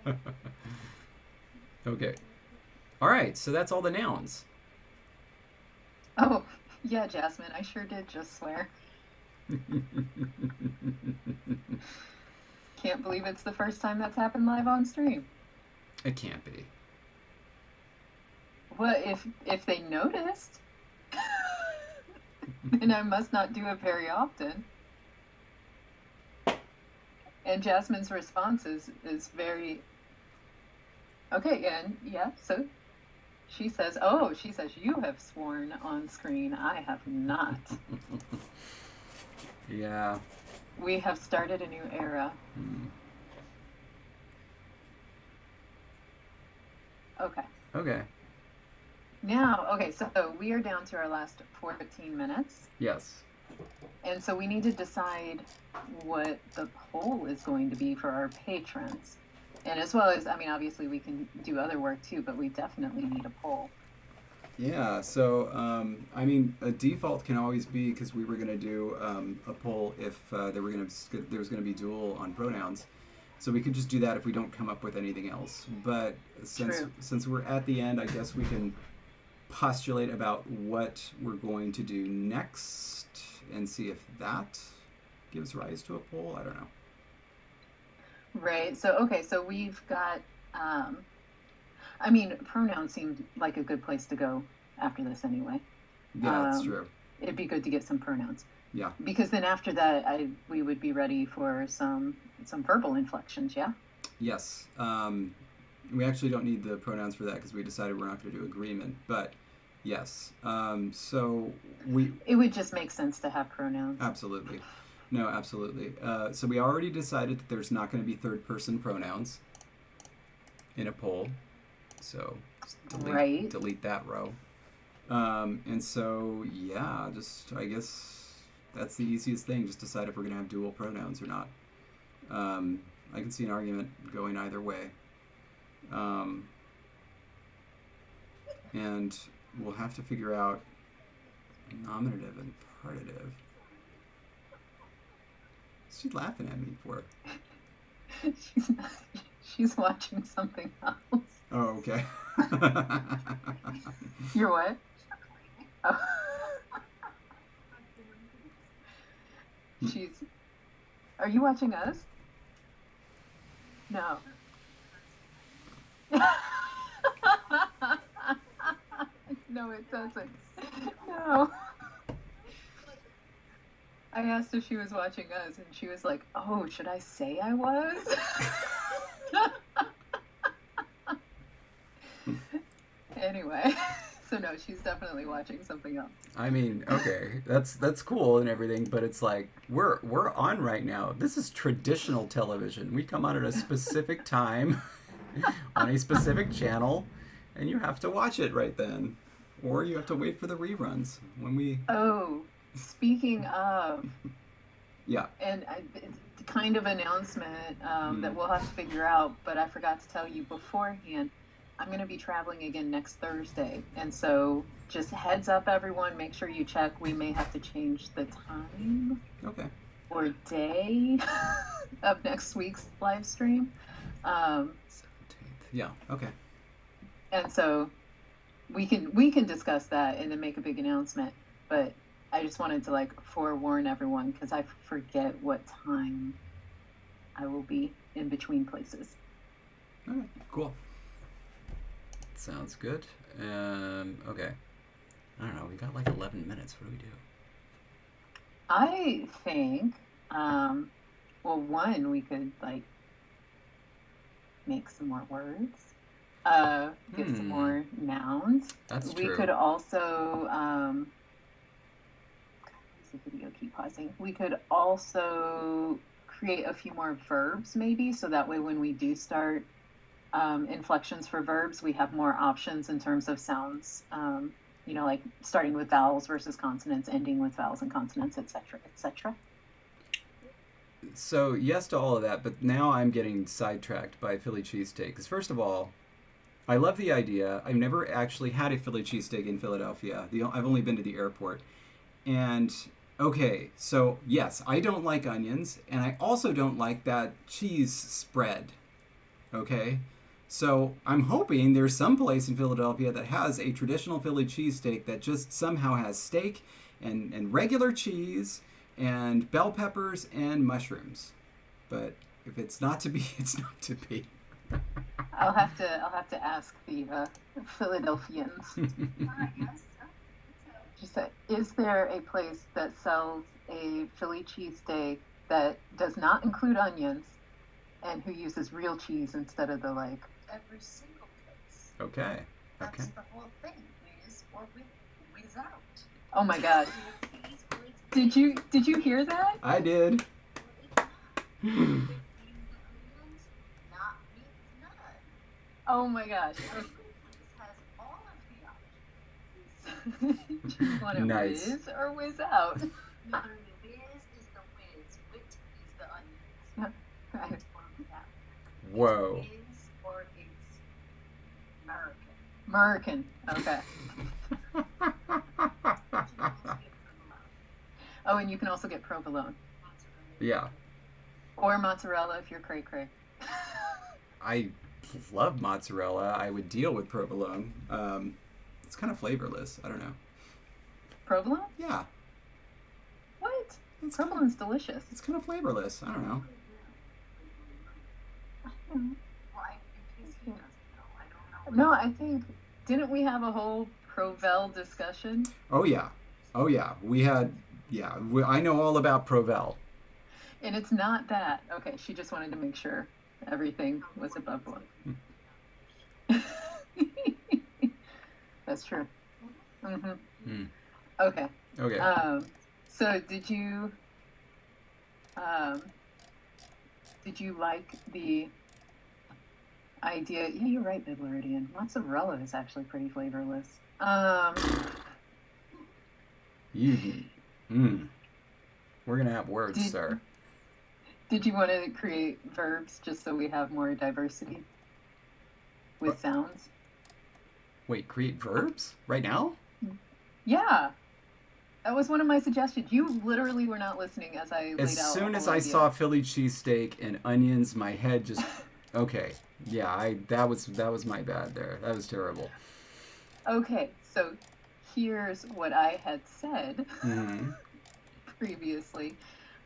later. Okay. All right. So that's all the nouns. Oh, yeah, Jasmine, I sure did just swear. Can't believe it's the first time that's happened live on stream. It can't be. Well, if they noticed, then I must not do it very often. And Jasmine's response is very okay. And yeah, so she says, you have sworn on screen. I have not. Yeah. We have started a new era. Hmm. Okay. Okay. Now, okay, so we are down to our last 14 minutes. Yes. And so we need to decide what the poll is going to be for our patrons. And as well as, I mean, obviously we can do other work too, but we definitely need a poll. Yeah. So, I mean, a default can always be, because we were going to do a poll if there was going to be dual on pronouns. So we could just do that if we don't come up with anything else. But since we're at the end, I guess we can postulate about what we're going to do next. and see if that gives rise to a poll. I don't know. Right. So, okay. So we've got, I mean, pronouns seemed like a good place to go after this anyway. Yeah, that's true. It'd be good to get some pronouns. Yeah. Because then after that, we would be ready for some verbal inflections, yeah? Yes. We actually don't need the pronouns for that because we decided we're not going to do agreement. But yes. So we. It would just make sense to have pronouns. Absolutely. No, absolutely. So we already decided that there's not going to be third-person pronouns in a poll. So delete that row. And so, yeah, just, I guess that's the easiest thing. Just decide if we're going to have dual pronouns or not. I can see an argument going either way. And we'll have to figure out nominative and partitive. What's she laughing at me for? She's watching something else. Oh, okay. You're what? Oh. Are you watching us? No. No, it doesn't. No. I asked if she was watching us, and she was like, "Oh, should I say I was?" Anyway, so no, she's definitely watching something else. I mean, okay, that's cool and everything, but it's like we're on right now. This is traditional television. We come on at a specific time on a specific channel, and you have to watch it right then, or you have to wait for the reruns when we. Oh, speaking of. Yeah. And it's kind of announcement that we'll have to figure out, but I forgot to tell you beforehand. I'm going to be traveling again next Thursday. And so just heads up, everyone, make sure you check. We may have to change the time or day of next week's live stream. 17th. Yeah. Okay. And so we can discuss that and then make a big announcement. But I just wanted to forewarn everyone because I forget what time I will be in between places. All right. Cool. Sounds good. Okay. I don't know. We got 11 minutes. What do we do? I think, one, we could make some more words, get some more nouns. That's true. We could also, why does the video keep pausing? We could also create a few more verbs maybe, so that way when we do start inflections for verbs, we have more options in terms of sounds, like starting with vowels versus consonants, ending with vowels and consonants, etc., etc. So yes to all of that, but now I'm getting sidetracked by Philly cheesesteak. Because first of all, I love the idea. I've never actually had a Philly cheesesteak in Philadelphia. I've only been to the airport. And okay, so yes, I don't like onions, and I also don't like that cheese spread. Okay? So I'm hoping there's some place in Philadelphia that has a traditional Philly cheesesteak that just somehow has steak and regular cheese and bell peppers and mushrooms. But if it's not to be, it's not to be. I'll have to ask the Philadelphians. Just say, is there a place that sells a Philly cheesesteak that does not include onions and who uses real cheese instead of the every single place. Okay. That's the whole thing, with or without. Oh my God. Did you hear that? I did. Oh my gosh. Has all of the options. Do you want it Nice. whiz or whiz out? Either the whiz is the whiz, wit is the onions. Right. Whoa. Is or is American. American. Okay. Oh, and you can also get provolone. Yeah. Or mozzarella if you're cray-cray. I love mozzarella. I would deal with provolone. It's kind of flavorless. I don't know. Provolone? Yeah. It's Purple is delicious. It's kind of flavorless. I don't know. Well, in case he doesn't know, I don't know. No, I think, didn't we have a whole Provel discussion? Oh yeah. We had. Yeah, I know all about Provel. And it's not that. Okay, she just wanted to make sure everything was above board. That's true. Mm-hmm. Okay. Okay. So did you like the idea? Yeah, you're right, Midlothian. Mozzarella is actually pretty flavorless. We're gonna have words, sir. Did you want to create verbs just so we have more diversity with sounds? Wait, create verbs right now? Yeah. That was one of my suggestions. You literally were not listening as I laid out. As soon as I saw Philly cheesesteak and onions, my head just okay. Yeah, that was my bad there. That was terrible. Okay, so here's what I had said previously.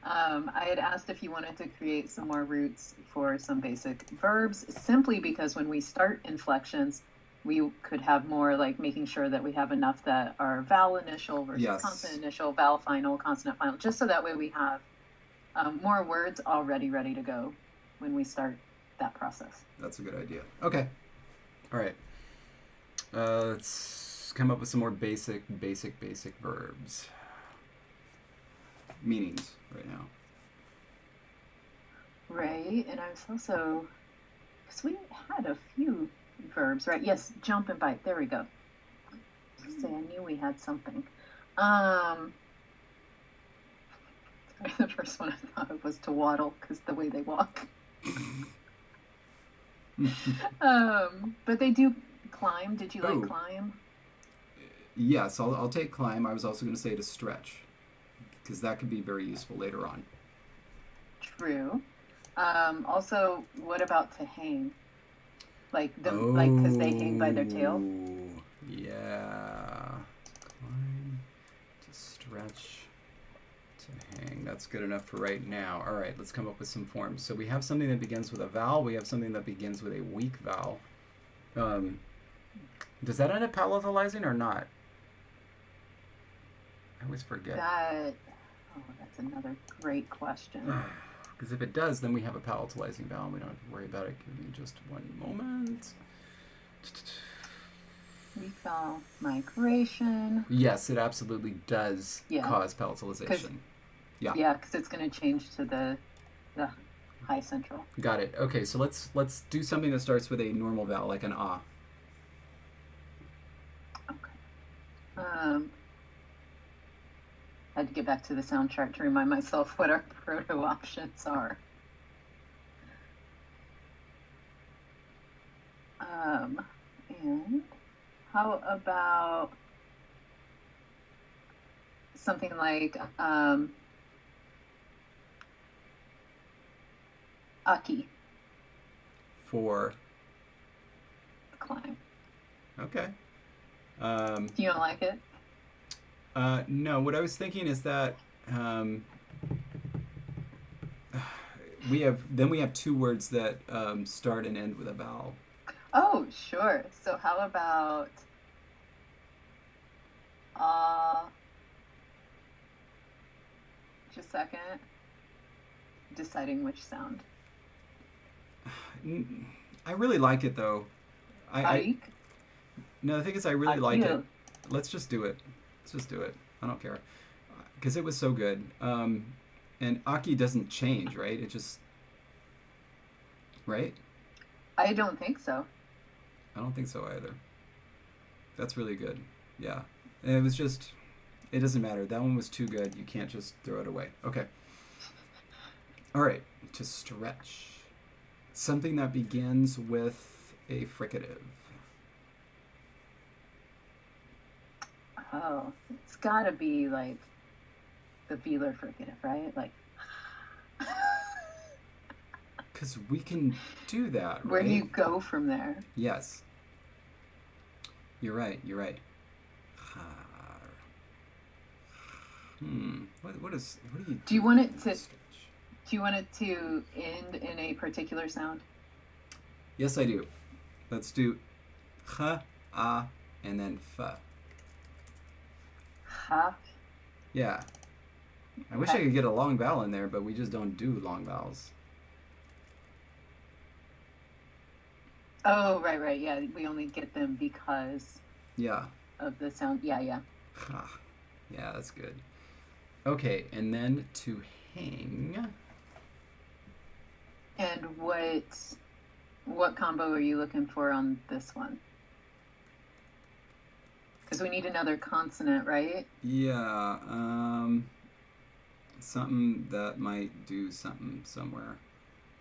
I had asked if you wanted to create some more roots for some basic verbs, simply because when we start inflections, we could have more like making sure that we have enough that are vowel initial versus consonant initial, vowel final, consonant final, just so that way we have more words already ready to go when we start that process. That's a good idea. Okay. All right. Let's come up with some more basic verbs. Meanings right now. Right, and I was also, because we had a few verbs, right? Yes, jump and bite. There we go. Say, I knew we had something. Sorry, the first one I thought of was to waddle, because the way they walk. But they do climb. Did you like climb? Yes, I'll take climb. I was also going to say to stretch, because that could be very useful later on. True. Also, what about to hang? Like because they hang by their tail. Yeah. Climb, to stretch, to hang. That's good enough for right now. All right, let's come up with some forms. So we have something that begins with a vowel. We have something that begins with a weak vowel. Does that end up palatalizing or not? I always forget. That's another great question. Because if it does, then we have a palatalizing vowel, and we don't have to worry about it. Give me just one moment. Weak vowel migration. Yes, it absolutely does cause palatalization. Yeah, because it's going to change to the high central. Got it. Okay, so let's do something that starts with a normal vowel, like an ah. Okay. I had to get back to the sound chart to remind myself what our proto options are. And how about something like Aki For climb. Okay. Do you not like it? No, what I was thinking is that we have two words that start and end with a vowel. Oh, sure. So how about just a second. Deciding which sound. I really like it though. No, the thing is I really like it. Let's just do it. I don't care. Because it was so good. And Aki doesn't change, right? It just... Right? I don't think so. I don't think so either. That's really good. Yeah. And it was just... It doesn't matter. That one was too good. You can't just throw it away. Okay. All right. To stretch. Something that begins with a fricative. Oh, it's got to be like the velar fricative, right? Like, because we can do that, right? Where do you go from there? Yes. You're right. What do you Do you want it with to? this sketch? Do you want it to end in a particular sound? Yes, I do. Let's do ch, a, and then f. Ha. Yeah. I wish I Okay. could get a long vowel in there, but we just don't do long vowels. Oh, right. Yeah, we only get them because Yeah. of the sound. Yeah. Ha. Yeah, that's good. Okay, and then to hang. And what combo are you looking for on this one? Because we need another consonant, right? Yeah, something that might do something somewhere.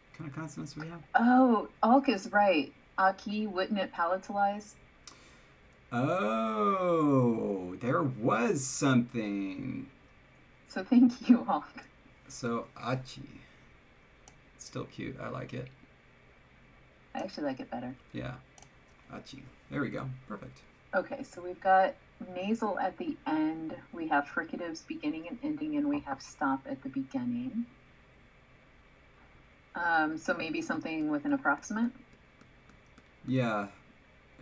What kind of consonants do we have? Oh, Alk is right. Aki, wouldn't it palatalize? Oh, there was something. So thank you, Alk. So, achi. It's still cute. I like it. I actually like it better. Yeah. Achi. There we go. Perfect. Okay, so we've got nasal at the end, we have fricatives beginning and ending, and we have stop at the beginning. So maybe something with an approximate? Yeah.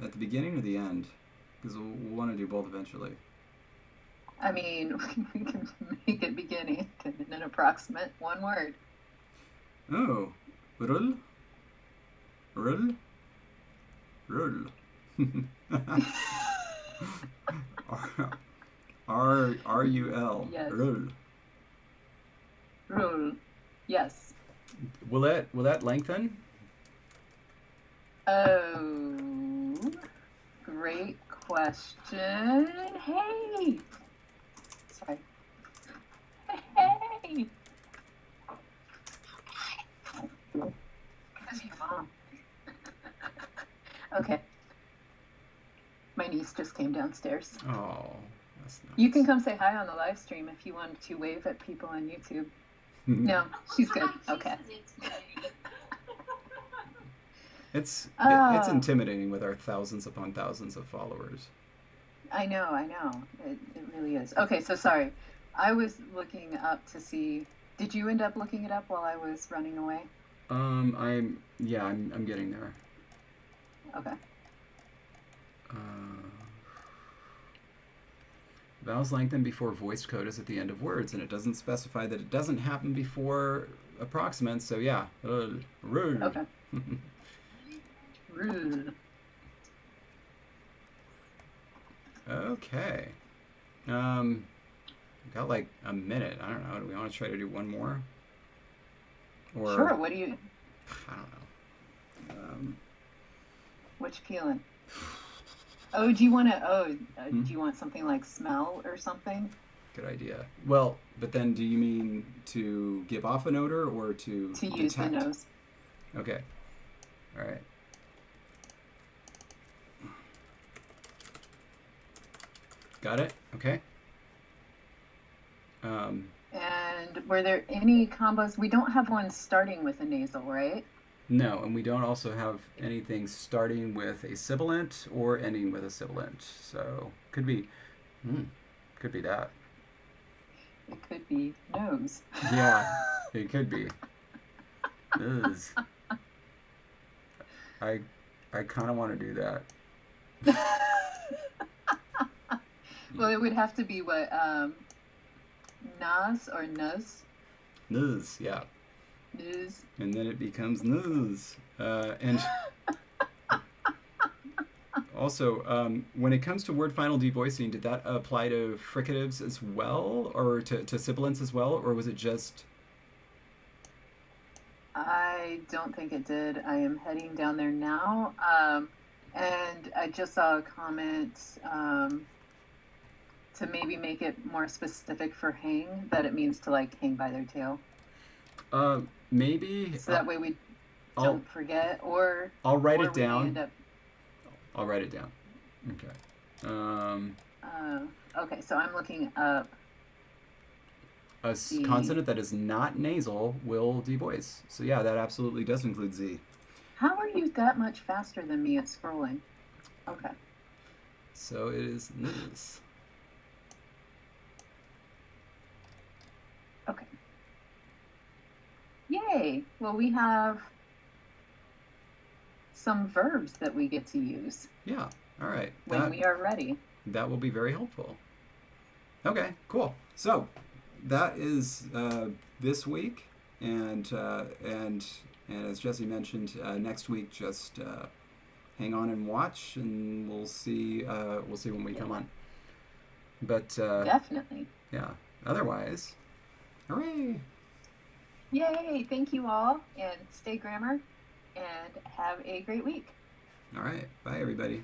At the beginning or the end? Because we'll want to do both eventually. I mean, we can make it beginning and an approximate, one word. Oh. Rull? Rull? Rull. R-U-L. Yes. Rull. Rule. Yes. Will that lengthen? Oh, great question. Hey! Sorry. Hey! That's your mom. Okay. My niece just came downstairs. Oh, that's nice. You can come say hi on the live stream if you want to wave at people on YouTube. No, she's good. Okay. It's Oh. intimidating with our thousands upon thousands of followers. I know. It really is. Okay, so sorry. I was looking up to see. Did you end up looking it up while I was running away? I'm getting there. Okay. Vowels lengthen before voiced coda at the end of words, and it doesn't specify that it doesn't happen before approximants. So yeah, rude. Okay. Rude. Okay. Got like a minute. I don't know. Do we want to try to do one more? Or Sure. What do you? I don't know. What you feeling? Oh, do you want to? Hmm? Do you want something like smell or something? Good idea. Well, but then do you mean to give off an odor or to To use the detect? nose. Okay. All right. Got it? Okay. And were there any combos? We don't have one starting with a nasal, right? No, and we don't also have anything starting with a sibilant or ending with a sibilant. So could be that. It could be nose. Yeah, it could be. Ugh. I kind of want to do that. Well, it would have to be what, nas or nuz? Nuz, yeah. Nuz. And then it becomes nuz. And also, when it comes to word final devoicing, did that apply to fricatives as well, or to sibilants as well, or was it just... I don't think it did. I am heading down there now. And I just saw a comment to maybe make it more specific for hang, that it means to like hang by their tail. Maybe. So that way we don't forget, or I'll write or it we may down. end up- I'll write it down. Okay. okay, so I'm looking up. A Z. consonant that is not nasal will devoice. So yeah, that absolutely does include Z. How are you that much faster than me at scrolling? Okay. So it is this. Yay! Well, we have some verbs that we get to use Yeah. All right. when we are ready. That will be very helpful. Okay, cool. So that is this week, and as Jesse mentioned, next week just hang on and watch, and we'll see when we come on. But Definitely. yeah. Otherwise, hooray! Yay! Thank you all, and stay grammar, and have a great week. All right. Bye, everybody.